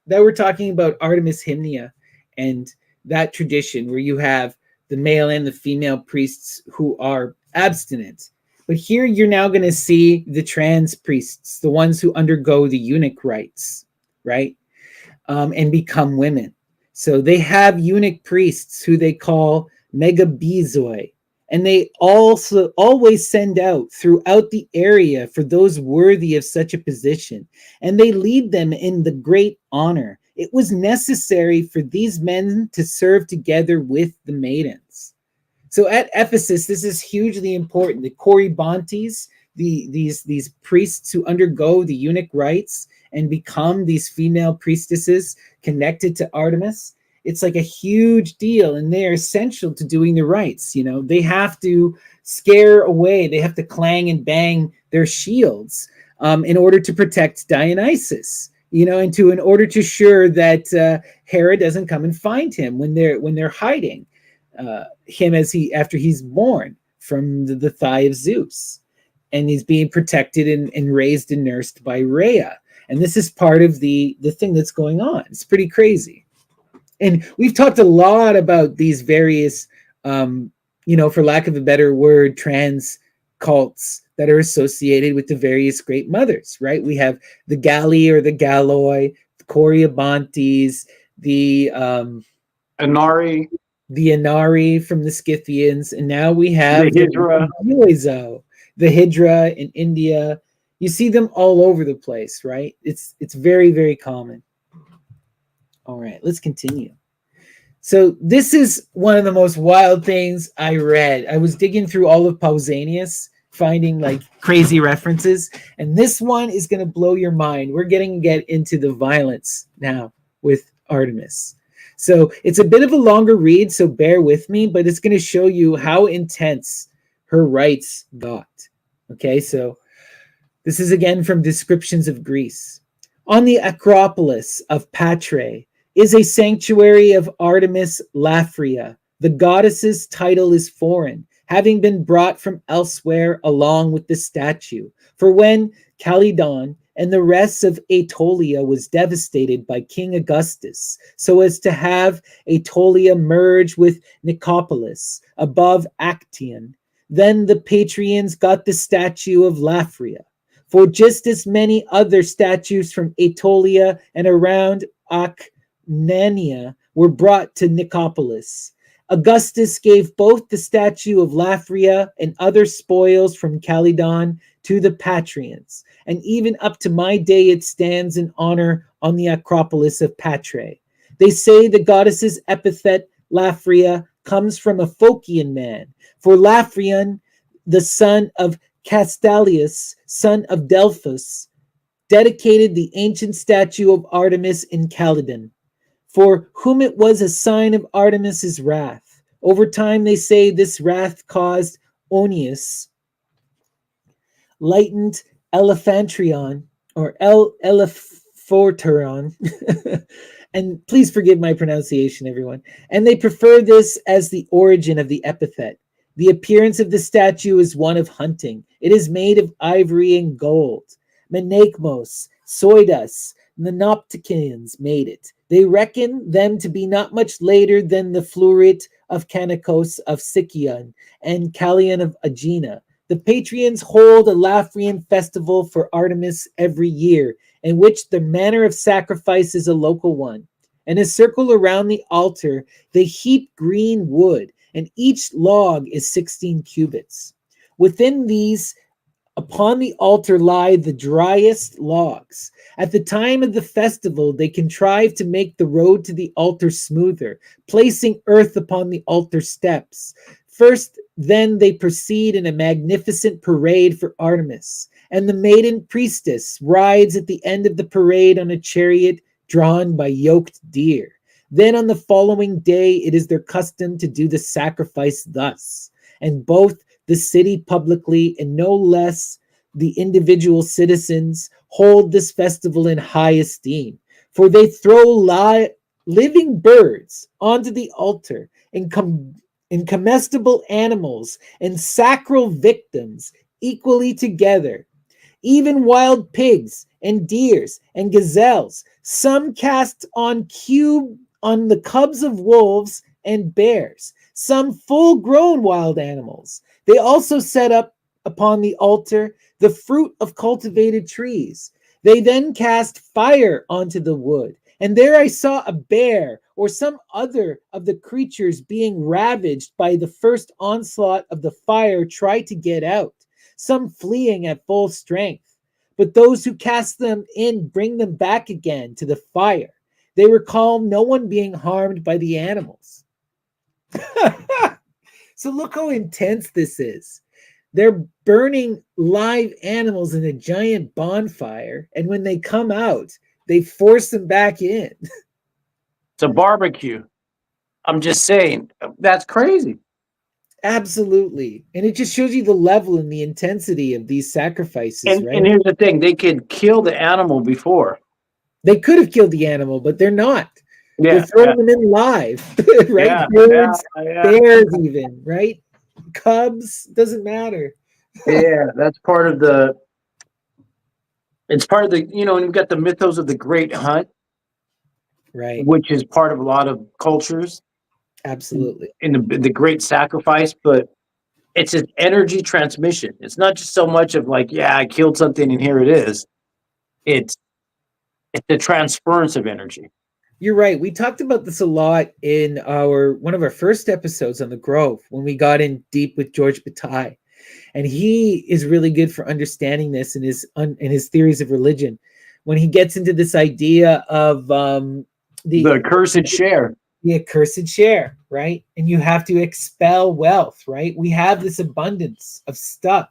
that we're talking about Artemis Hymnia and that tradition where you have the male and the female priests who are abstinent. But here you're now going to see the trans priests, the ones who undergo the eunuch rites, right? And become women. So they have eunuch priests who they call megabizoi. And they also always send out throughout the area for those worthy of such a position. And they lead them in the great honor. It was necessary for these men to serve together with the maidens. So at Ephesus, this is hugely important. The Corybantes, these priests who undergo the eunuch rites and become these female priestesses connected to Artemis, it's like a huge deal, and they are essential to doing the rites. You know, they have to scare away. They have to clang and bang their shields in order to protect Dionysus. And in order to ensure that Hera doesn't come and find him when they're hiding him after he's born from the thigh of Zeus, and he's being protected and raised and nursed by Rhea. And this is part of the thing that's going on. It's pretty crazy. And we've talked a lot about these various, for lack of a better word, trans cults that are associated with the various great mothers, right? We have the Galli or the Galloi, the Coriobantes, the Inari, from the Scythians, and now we have the Hydra, the Hydra in India. You see them all over the place, right? It's very, very common. All right, let's continue. So this is one of the most wild things I read. I was digging through all of Pausanias, finding like crazy references, and this one is going to blow your mind. We're getting to get into the violence now with Artemis. So it's a bit of a longer read, so bear with me, but it's going to show you how intense her rites got. Okay, so this is again from Descriptions of Greece. On the Acropolis of Patera is a sanctuary of Artemis Laphria. The goddess's title is foreign, having been brought from elsewhere along with the statue. For when Calydon and the rest of Aetolia was devastated by King Augustus, so as to have Aetolia merge with Nicopolis above Acteon, then the Patrians got the statue of Laphria. For just as many other statues from Aetolia and around Iphigenia were brought to Nicopolis. Augustus gave both the statue of Laphria and other spoils from Calydon to the Patrians, and even up to my day it stands in honor on the Acropolis of Patera. They say the goddess's epithet Laphria comes from a Phocian man, for Laphrion, the son of Castalius, son of Delphus, dedicated the ancient statue of Artemis in Calydon, for whom it was a sign of Artemis's wrath. Over time, they say this wrath caused Onius, lightened Elephantrion, or Elephoteron, and please forgive my pronunciation, everyone, and they prefer this as the origin of the epithet. The appearance of the statue is one of hunting. It is made of ivory and gold. Menachmos, Soidas, the Nopticians made it. They reckon them to be not much later than the Fluorit of Canicos of Sicyon and Callion of Aegina. The Patrians hold a Laphrian festival for Artemis every year, in which the manner of sacrifice is a local one. In a circle around the altar, they heap green wood, and each log is 16 cubits. Within these, upon the altar lie the driest logs. At the time of the festival, they contrive to make the road to the altar smoother, placing earth upon the altar steps. First, then they proceed in a magnificent parade for Artemis, and the maiden priestess rides at the end of the parade on a chariot drawn by yoked deer. Then on the following day, it is their custom to do the sacrifice thus, and both the city publicly and no less the individual citizens hold this festival in high esteem, for they throw living birds onto the altar and comestible animals and sacral victims equally together, even wild pigs and deers and gazelles. Some cast on the cubs of wolves and bears, some full-grown wild animals. They also set up upon the altar the fruit of cultivated trees. They then cast fire onto the wood, and there I saw a bear or some other of the creatures being ravaged by the first onslaught of the fire try to get out, some fleeing at full strength. But those who cast them in bring them back again to the fire. They recall no one being harmed by the animals. So look how intense this is. They're burning live animals in a giant bonfire, and when they come out, they force them back in. It's a barbecue. I'm just saying, that's crazy. Absolutely. And it just shows you the level and the intensity of these sacrifices, And right? here's the thing: they could kill the animal before. They could have killed the animal, but they're not. They're Yeah, yeah, throwing them in live, right? yeah, yeah, Birds, yeah. bears, even, right? Cubs, doesn't matter. Yeah, that's part of the. It's part of the. And you've got the mythos of the Great Hunt, Right. which is part of a lot of cultures Absolutely. in the Great Sacrifice, but it's an energy transmission. It's not just so much of like, yeah, I killed something and here it is. It's it's the transference of energy. You're right. We talked about this a lot in our one of our first episodes on the Grove when we got in deep with George Bataille. And he is really good for understanding this in his theories of religion. When he gets into this idea of The cursed share. the accursed share, right? And you have to expel wealth, right? We have this abundance of stuff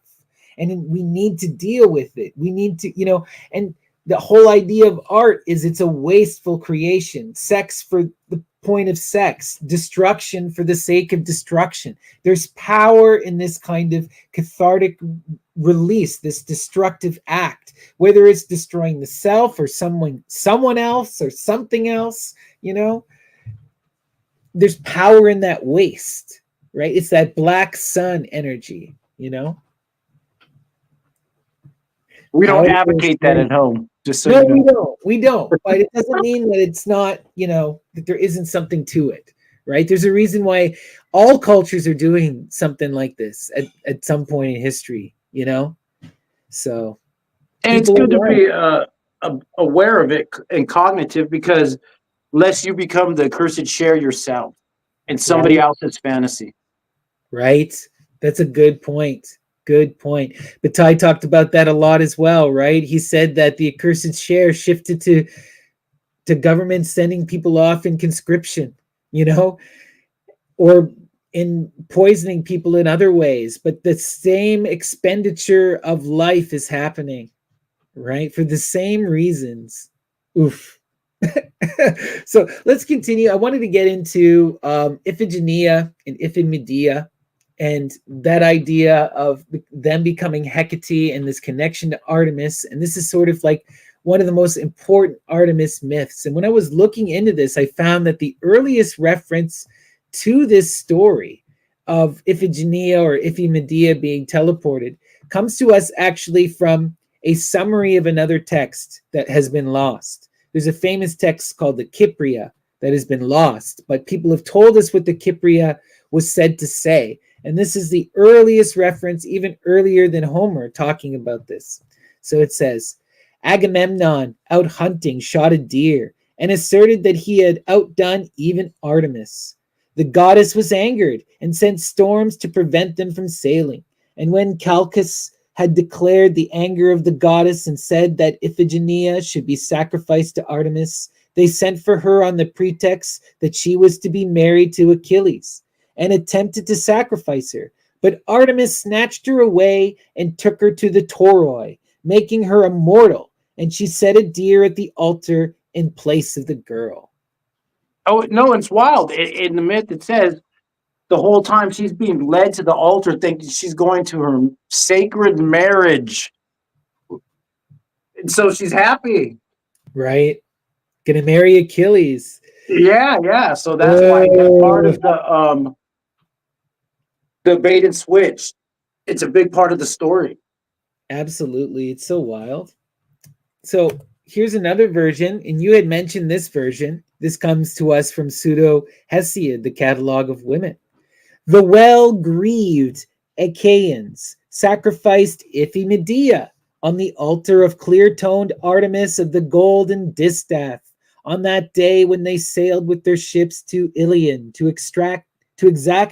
and we need to deal with it. We need to, and the whole idea of art is it's a wasteful creation, sex for the point of sex, destruction for the sake of destruction. There's power in this kind of cathartic release, this destructive act, whether it's destroying the self or someone else or something else, there's power in that waste, right? It's that black sun energy, We don't Power advocate that at home, just so No, you know. we don't. But it doesn't mean that it's not, that there isn't something to it, right? There's a reason why all cultures are doing something like this at some point in history, So And it's good to be aware of it and cognitive, because lest you become the cursed share yourself in somebody right, else's fantasy. right. That's a good point. Good point. But Ty talked about that a lot as well, right? He said that the accursed share shifted to government sending people off in conscription, or in poisoning people in other ways. But the same expenditure of life is happening, right? For the same reasons. Oof. So let's continue. I wanted to get into Iphigenia and Iphimedeia and that idea of them becoming Hecate and this connection to Artemis. And this is sort of like one of the most important Artemis myths. And when I was looking into this, I found that the earliest reference to this story of Iphigenia or Iphimedeia being teleported comes to us actually from a summary of another text that has been lost. There's a famous text called the Kypria that has been lost, but people have told us what the Kypria was said to say. And this is the earliest reference, even earlier than Homer, talking about this. So it says, Agamemnon, out hunting, shot a deer and asserted that he had outdone even Artemis. The goddess was angered and sent storms to prevent them from sailing. And when Calchas had declared the anger of the goddess and said that Iphigenia should be sacrificed to Artemis, they sent for her on the pretext that she was to be married to Achilles, and attempted to sacrifice her. But Artemis snatched her away and took her to the Toroi, making her immortal, and she set a deer at the altar in place of the girl. Oh no, it's wild. In the myth, it says the whole time she's being led to the altar, thinking she's going to her sacred marriage, and so she's happy. Right? Gonna marry Achilles. Yeah, yeah. So that's why that's part of the bait and switch. It's a big part of the story. Absolutely. It's so wild. So here's another version, and you had mentioned this version. This comes to us from Pseudo Hesiod, the Catalogue of Women. The well-grieved Achaeans sacrificed Iphimedeia on the altar of clear-toned Artemis of the golden distaff on that day when they sailed with their ships to Ilion to exact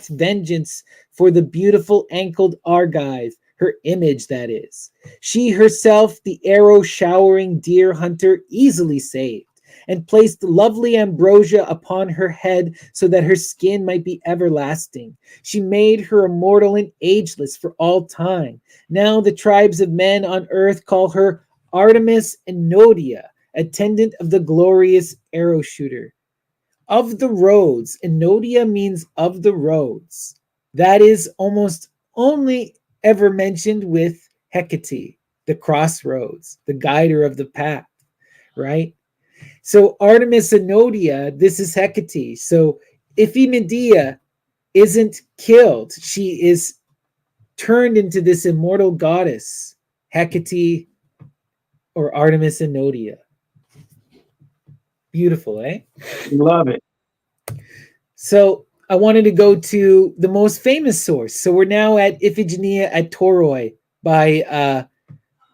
vengeance for the beautiful ankled Argive, her image, that is. She herself, the arrow-showering deer hunter, easily saved, and placed lovely ambrosia upon her head so that her skin might be everlasting. She made her immortal and ageless for all time. Now the tribes of men on earth call her Artemis and Nodia, attendant of the glorious arrow shooter. Of the roads, Enodia means of the roads. That is almost only ever mentioned with Hecate, the crossroads, the guider of the path, right? So Artemis Enodia, this is Hecate. So Iphigenia isn't killed. She is turned into this immortal goddess, Hecate or Artemis Enodia. Beautiful, eh? Love it. So I wanted to go to the most famous source. So we're now at Iphigenia at Toroi by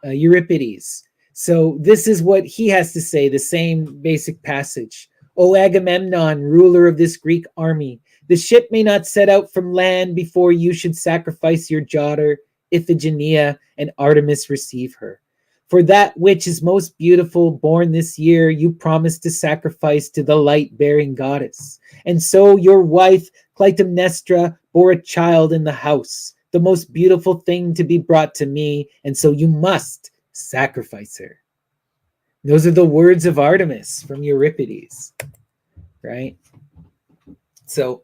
Euripides. So this is what he has to say, the same basic passage. O Agamemnon, ruler of this Greek army, the ship may not set out from land before you should sacrifice your daughter Iphigenia and Artemis receive her. For that which is most beautiful born this year, you promised to sacrifice to the light-bearing goddess. And so your wife, Clytemnestra, bore a child in the house, the most beautiful thing to be brought to me, and so you must sacrifice her. Those are the words of Artemis from Euripides, right? So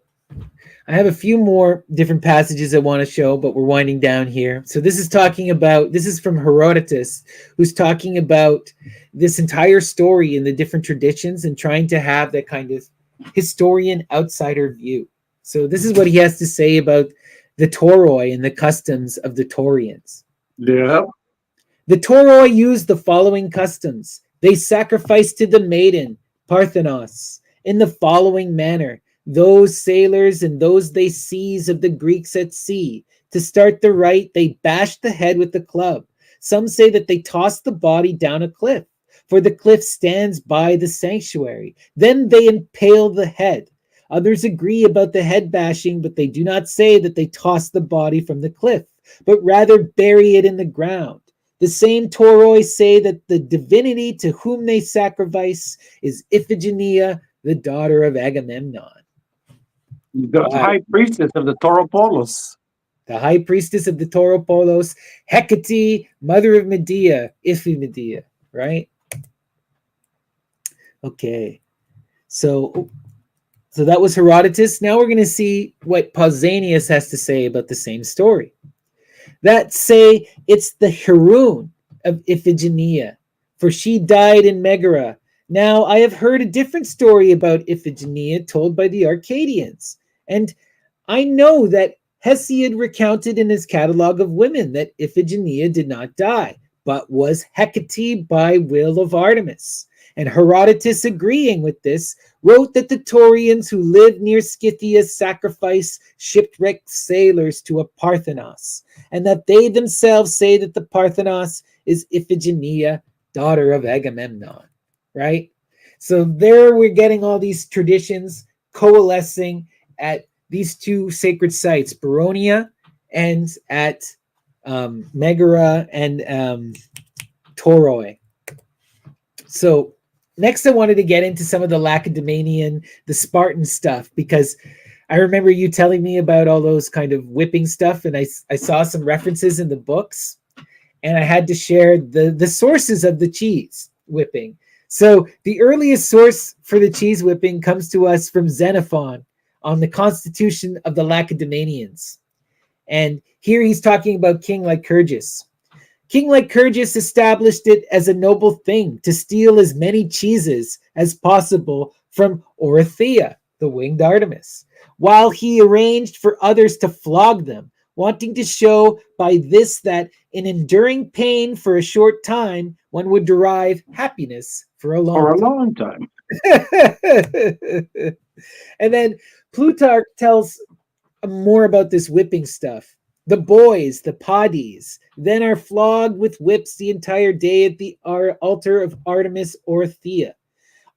I have a few more different passages I want to show, but we're winding down here. So this is from Herodotus, who's talking about this entire story in the different traditions and trying to have that kind of historian outsider view. So this is what he has to say about the Tauroi and the customs of the Taurians. Yeah. The Tauroi used the following customs. They sacrificed to the maiden, Parthenos, in the following manner. Those sailors and those they seize of the Greeks at sea. To start the rite, they bashed the head with the club. Some say that they tossed the body down a cliff, for the cliff stands by the sanctuary. Then they impale the head. Others agree about the head bashing, but they do not say that they tossed the body from the cliff, but rather bury it in the ground. The same Tauroi say that the divinity to whom they sacrifice is Iphigenia, the daughter of Agamemnon. The high priestess of the Tauropolos. The high priestess of the Tauropolos, Hecate, mother of Medea, Iphimedeia, right? Okay. So that was Herodotus. Now we're going to see what Pausanias has to say about the same story. That say it's the heroine of Iphigenia, for she died in Megara. Now I have heard a different story about Iphigenia told by the Arcadians, and I know that Hesiod recounted in his catalogue of women that Iphigenia did not die, but was Hecate by will of Artemis. And Herodotus, agreeing with this, wrote that the Taurians who lived near Scythia sacrifice shipwrecked sailors to a Parthenos, and that they themselves say that the Parthenos is Iphigenia, daughter of Agamemnon, right? So there we're getting all these traditions coalescing at these two sacred sites, Baronia and at Megara and Toroi. So next I wanted to get into some of the Lacedaemonian, the Spartan stuff, because I remember you telling me about all those kind of whipping stuff, and I saw some references in the books, and I had to share the sources of the cheese whipping. So the earliest source for the cheese whipping comes to us from Xenophon on the constitution of the Lacedaemonians. And here he's talking about King Lycurgus. King Lycurgus established it as a noble thing to steal as many cheeses as possible from Orithyia, the winged Artemis, while he arranged for others to flog them, wanting to show by this that in enduring pain for a short time, one would derive happiness for a long time. And then Plutarch tells more about this whipping stuff. The boys, the padis, then are flogged with whips the entire day at the altar of Artemis Orthia,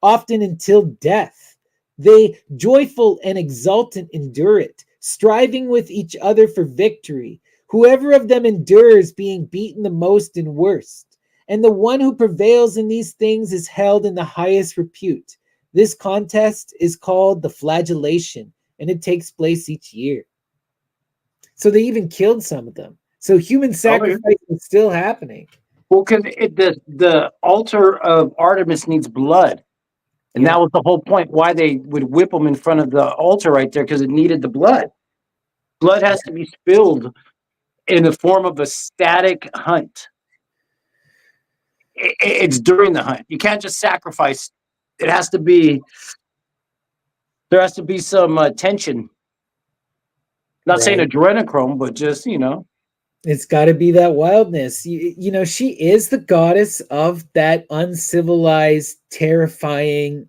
often until death. They, joyful and exultant, endure it, striving with each other for victory, whoever of them endures being beaten the most and worst. And the one who prevails in these things is held in the highest repute. This contest is called the flagellation, and it takes place each year. So they even killed some of them. So human sacrifice is still happening. Well, because the altar of Artemis needs blood. And that was the whole point why they would whip them in front of the altar right there, because it needed the blood. Blood has to be spilled in the form of a static hunt. It's during the hunt. You can't just sacrifice. It has to be. There has to be some tension. Not saying Right. adrenochrome, but just It's got to be that wildness. She is the goddess of that uncivilized, terrifying,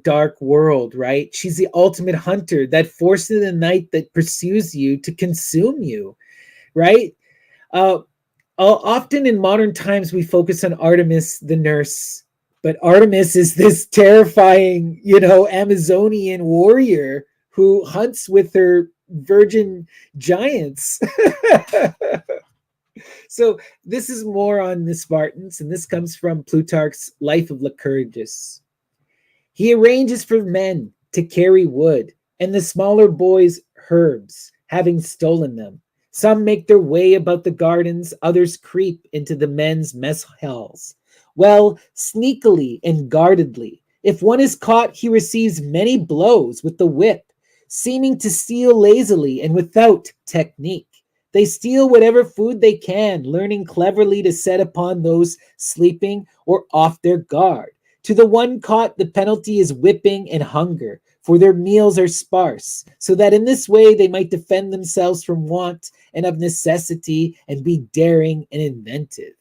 dark world, right? She's the ultimate hunter, that force of the night that pursues you to consume you, right? Uh, Often in modern times, we focus on Artemis, the nurse, but Artemis is this terrifying, Amazonian warrior who hunts with her virgin giants. So this is more on the Spartans, and this comes from Plutarch's Life of Lycurgus. He arranges for men to carry wood, and the smaller boys herbs, having stolen them. Some make their way about the gardens, others creep into the men's mess halls. Well, sneakily and guardedly. If one is caught, he receives many blows with the whip, seeming to steal lazily and without technique. They steal whatever food they can, learning cleverly to set upon those sleeping or off their guard. To the one caught, the penalty is whipping and hunger, for their meals are sparse, so that in this way they might defend themselves from want and of necessity and be daring and inventive.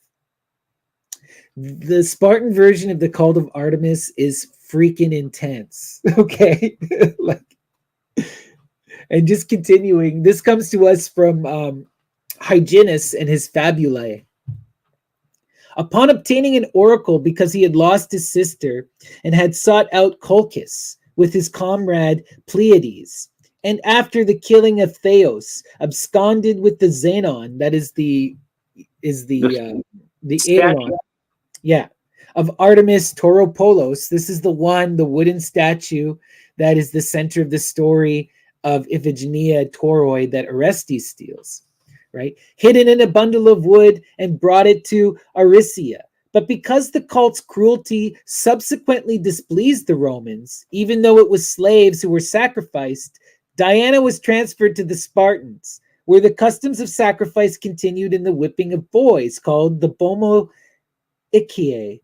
The Spartan version of the cult of Artemis is freaking intense. Okay. And just continuing, this comes to us from Hyginus and his Fabulae. Upon obtaining an oracle because he had lost his sister and had sought out Colchis with his comrade Pleiades, and after the killing of Theos, absconded with the Xenon, that is the Aeon, of Artemis Tauropolos. This is the wooden statue that is the center of the story of Iphigenia Tauroi that Orestes steals, right? Hidden in a bundle of wood and brought it to Aricia. But because the cult's cruelty subsequently displeased the Romans, even though it was slaves who were sacrificed, Diana was transferred to the Spartans, where the customs of sacrifice continued in the whipping of boys, called the Bomoikiae,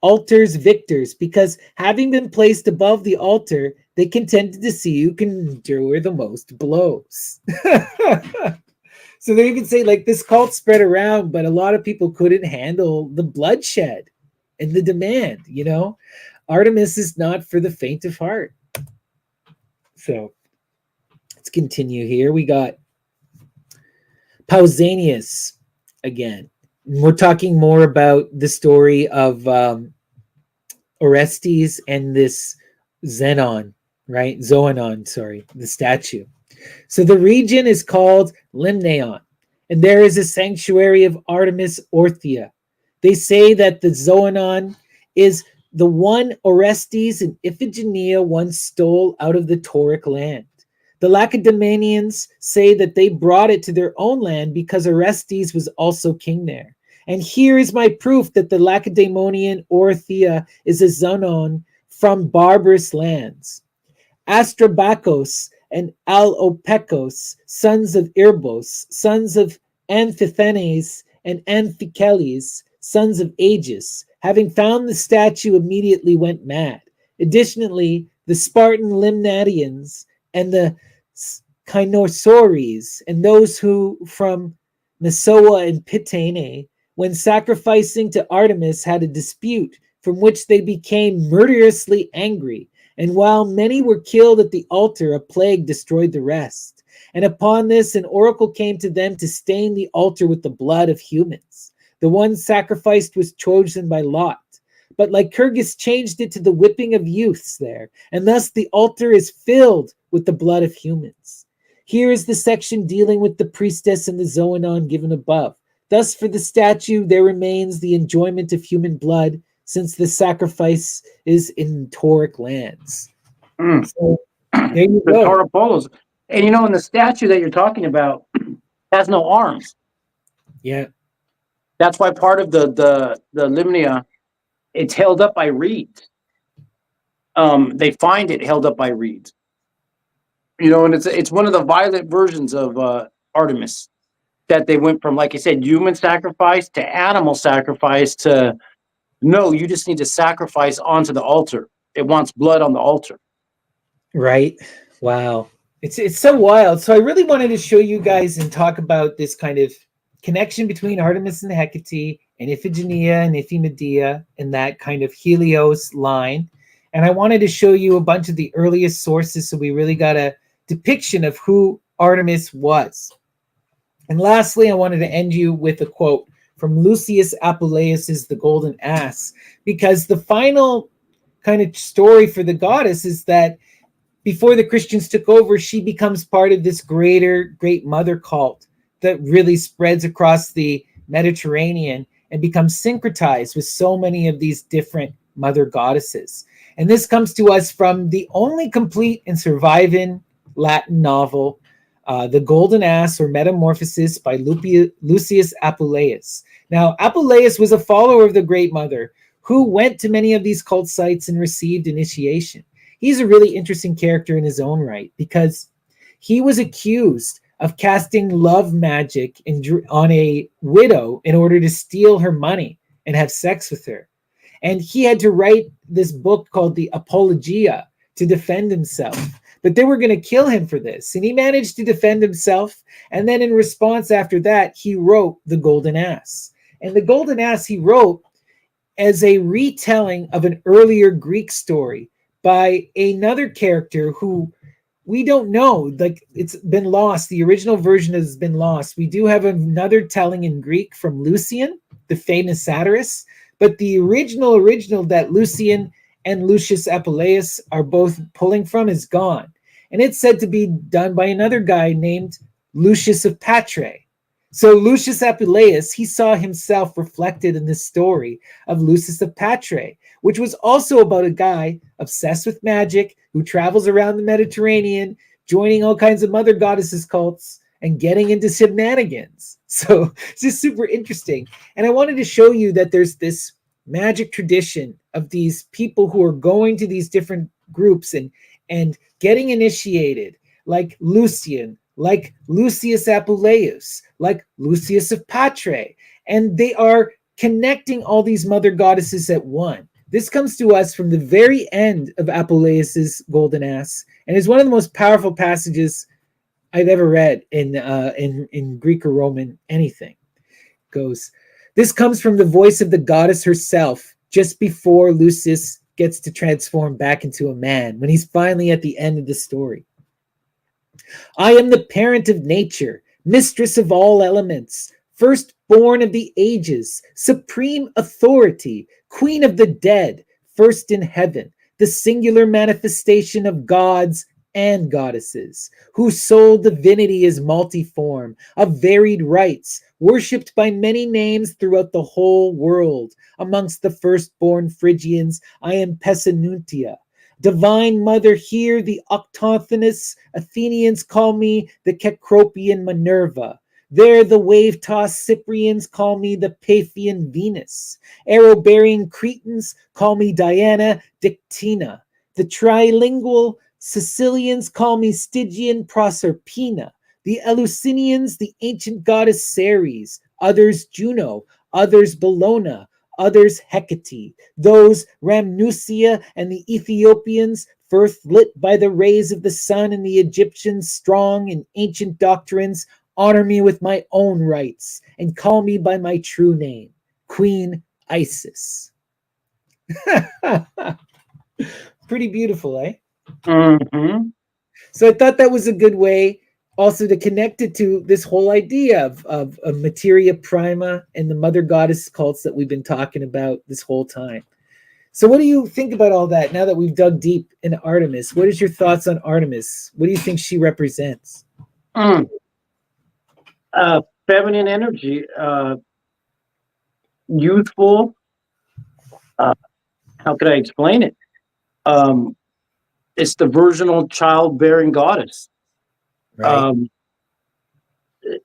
altars victors, because having been placed above the altar, they contended to see who can endure the most blows. So there you can say, like, this cult spread around, but a lot of people couldn't handle the bloodshed and the demand, Artemis is not for the faint of heart. So let's continue here. We got Pausanias again. We're talking more about the story of Orestes and this Zoanon, the statue. So the region is called Limnaeon, and there is a sanctuary of Artemis Orthia. They say that the Zoanon is the one Orestes and Iphigenia once stole out of the Tauric land. The Lacedaemonians say that they brought it to their own land because Orestes was also king there. And here is my proof that the Lacedaemonian Orthia is a Zoanon from barbarous lands. Astrabacchus and Alopecos, sons of Irbos, sons of Amphiphanes and Amphiceles, sons of Aegis, having found the statue, immediately went mad. Additionally, the Spartan Limnadians and the Cynosaures and those who from Messoa and Pitane, when sacrificing to Artemis, had a dispute from which they became murderously angry. And while many were killed at the altar, a plague destroyed the rest. And upon this, an oracle came to them to stain the altar with the blood of humans. The one sacrificed was chosen by lot. But Lycurgus changed it to the whipping of youths there, and thus the altar is filled with the blood of humans. Here is the section dealing with the priestess and the Zoanon given above. Thus for the statue there remains the enjoyment of human blood, since the sacrifice is in Tauric lands. So there you the go. Tauropolos. And in the statue that you're talking about, has no arms. Yeah. That's why part of the limnia, it's held up by reeds. They find it held up by reeds. You know, and it's one of the violent versions of Artemis, that they went from, like I said, human sacrifice to animal sacrifice to, no, you just need to sacrifice onto the altar. It wants blood on the altar. Right. Wow. It's so wild. So I really wanted to show you guys and talk about this kind of connection between Artemis and Hecate and Iphigenia and Iphimedeia and that kind of Helios line. And I wanted to show you a bunch of the earliest sources, so we really got a depiction of who Artemis was. And lastly, I wanted to end you with a quote from Lucius Apuleius' The Golden Ass, because the final kind of story for the goddess is that before the Christians took over, she becomes part of this great mother cult that really spreads across the Mediterranean and becomes syncretized with so many of these different mother goddesses. And this comes to us from the only complete and surviving Latin novel, The Golden Ass or Metamorphosis by Lucius Apuleius. Now, Apuleius was a follower of the Great Mother who went to many of these cult sites and received initiation. He's a really interesting character in his own right because he was accused of casting love magic on a widow in order to steal her money and have sex with her. And he had to write this book called the Apologia to defend himself. But they were going to kill him for this. And he managed to defend himself. And then in response after that, he wrote The Golden Ass. And The Golden Ass he wrote as a retelling of an earlier Greek story by another character who we don't know. Like, it's been lost. The original version has been lost. We do have another telling in Greek from Lucian, the famous satirist. But the original that Lucian and Lucius Apuleius are both pulling from is gone. And it's said to be done by another guy named Lucius of Patrae. So Lucius Apuleius, he saw himself reflected in this story of Lucius of Patrae, which was also about a guy obsessed with magic who travels around the Mediterranean, joining all kinds of mother goddesses cults and getting into shenanigans. So it's just super interesting. And I wanted to show you that there's this magic tradition of these people who are going to these different groups and getting initiated, like Lucian, like Lucius Apuleius, like Lucius of Patrae. And they are connecting all these mother goddesses at one. This comes to us from the very end of Apuleius' Golden Ass, and is one of the most powerful passages I've ever read in Greek or Roman anything. Goes, this comes from the voice of the goddess herself, just before Lucius gets to transform back into a man, when he's finally at the end of the story. I am the parent of nature, mistress of all elements, firstborn of the ages, supreme authority, queen of the dead, first in heaven, the singular manifestation of gods and goddesses, whose sole divinity is multiform, of varied rites, worshipped by many names throughout the whole world. Amongst the firstborn Phrygians, I am Pessinuntia. Divine Mother, here the Octothonous Athenians call me the Cecropian Minerva. There the wave-tossed Cyprians call me the Paphian Venus. Arrow-bearing Cretans call me Diana Dictina. The trilingual Sicilians call me Stygian Proserpina. The Eleusinians, the ancient goddess Ceres. Others Juno, others Bellona, others Hecate. Those Rhamnusia and the Ethiopians, first lit by the rays of the sun, and the Egyptians, strong in ancient doctrines, honor me with my own rites and call me by my true name, Queen Isis. Pretty beautiful, eh? Mm-hmm. So I thought that was a good way also to connect it to this whole idea of Materia Prima and the mother goddess cults that we've been talking about this whole time. So what do you think about all that now that we've dug deep into Artemis? What is your thoughts on Artemis? What do you think she represents? Feminine energy, youthful. How could I explain it? It's the virginal childbearing goddess. Right.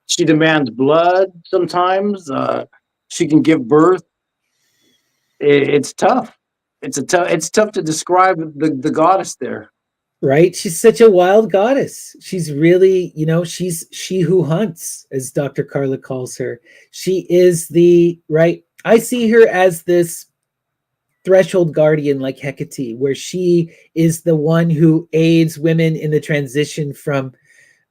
She demands blood sometimes. She can give birth. It's tough. It's tough to describe the goddess there. Right? She's such a wild goddess. She's really, she's she who hunts, as Dr. Carla calls her. She is the, right? I see her as this threshold guardian like Hecate, where she is the one who aids women in the transition from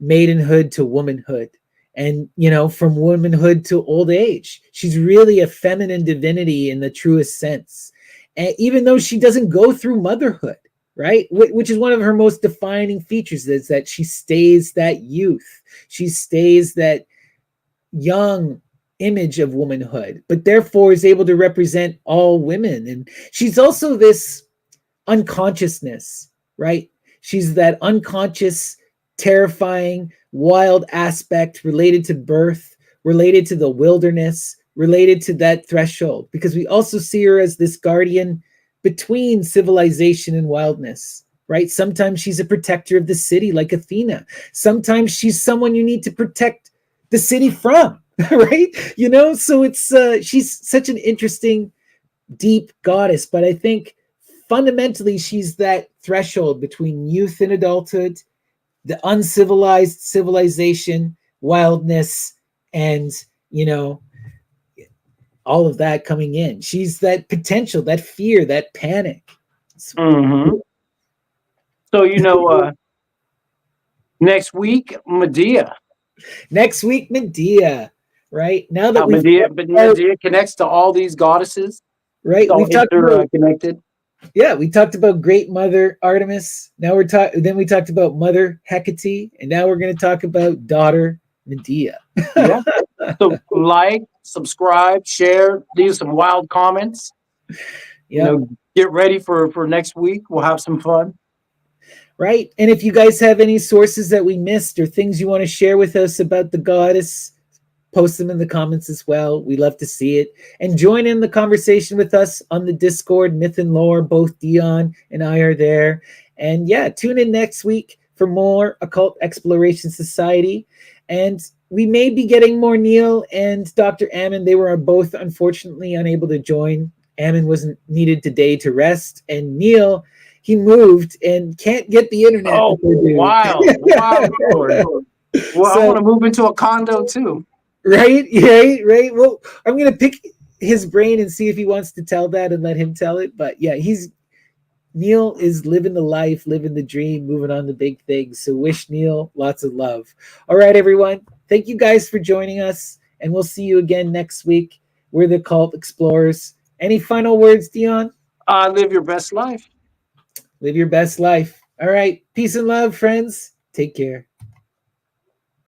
maidenhood to womanhood, and from womanhood to old age. She's really a feminine divinity in the truest sense, and even though she doesn't go through motherhood, right, which is one of her most defining features, is that she stays that youth, she stays that young image of womanhood, but therefore is able to represent all women. And she's also this unconsciousness, right? She's that unconscious, terrifying, wild aspect related to birth, related to the wilderness, related to that threshold, because we also see her as this guardian between civilization and wildness, right? Sometimes she's a protector of the city, like Athena. Sometimes she's someone you need to protect the city from, right? So it's she's such an interesting, deep goddess, but I think fundamentally she's that threshold between youth and adulthood, the uncivilized civilization, wildness, and all of that coming in. She's that potential, that fear, that panic. Mm-hmm. So next week, Medea. Next week, Medea. Right now that Medea connects to all these goddesses. Right, we've talked about connected. Yeah, we talked about Great Mother Artemis. Now then we talked about Mother Hecate, and now we're going to talk about Daughter Medea. Yeah. So like, subscribe, share, leave some wild comments. Yeah. Get ready for next week. We'll have some fun. Right. And if you guys have any sources that we missed or things you want to share with us about the goddess, post them in the comments as well. We love to see it. And join in the conversation with us on the Discord, Myth and Lore. Both Dion and I are there. And yeah, tune in next week for more Occult Exploration Society. And we may be getting more Neil and Dr. Ammon. They were both unfortunately unable to join. Ammon wasn't needed today to rest. And Neil, he moved and can't get the internet. Oh, wow. Wow. Well, so, I want to move into a condo too. Right. Well, I'm going to pick his brain and see if he wants to tell that and let him tell it. But yeah, Neil is living the life, living the dream, moving on to big things. So wish Neil lots of love. All right, everyone. Thank you guys for joining us. And we'll see you again next week. We're the Occult Explorers. Any final words, Dion? Live your best life. Live your best life. All right. Peace and love, friends. Take care.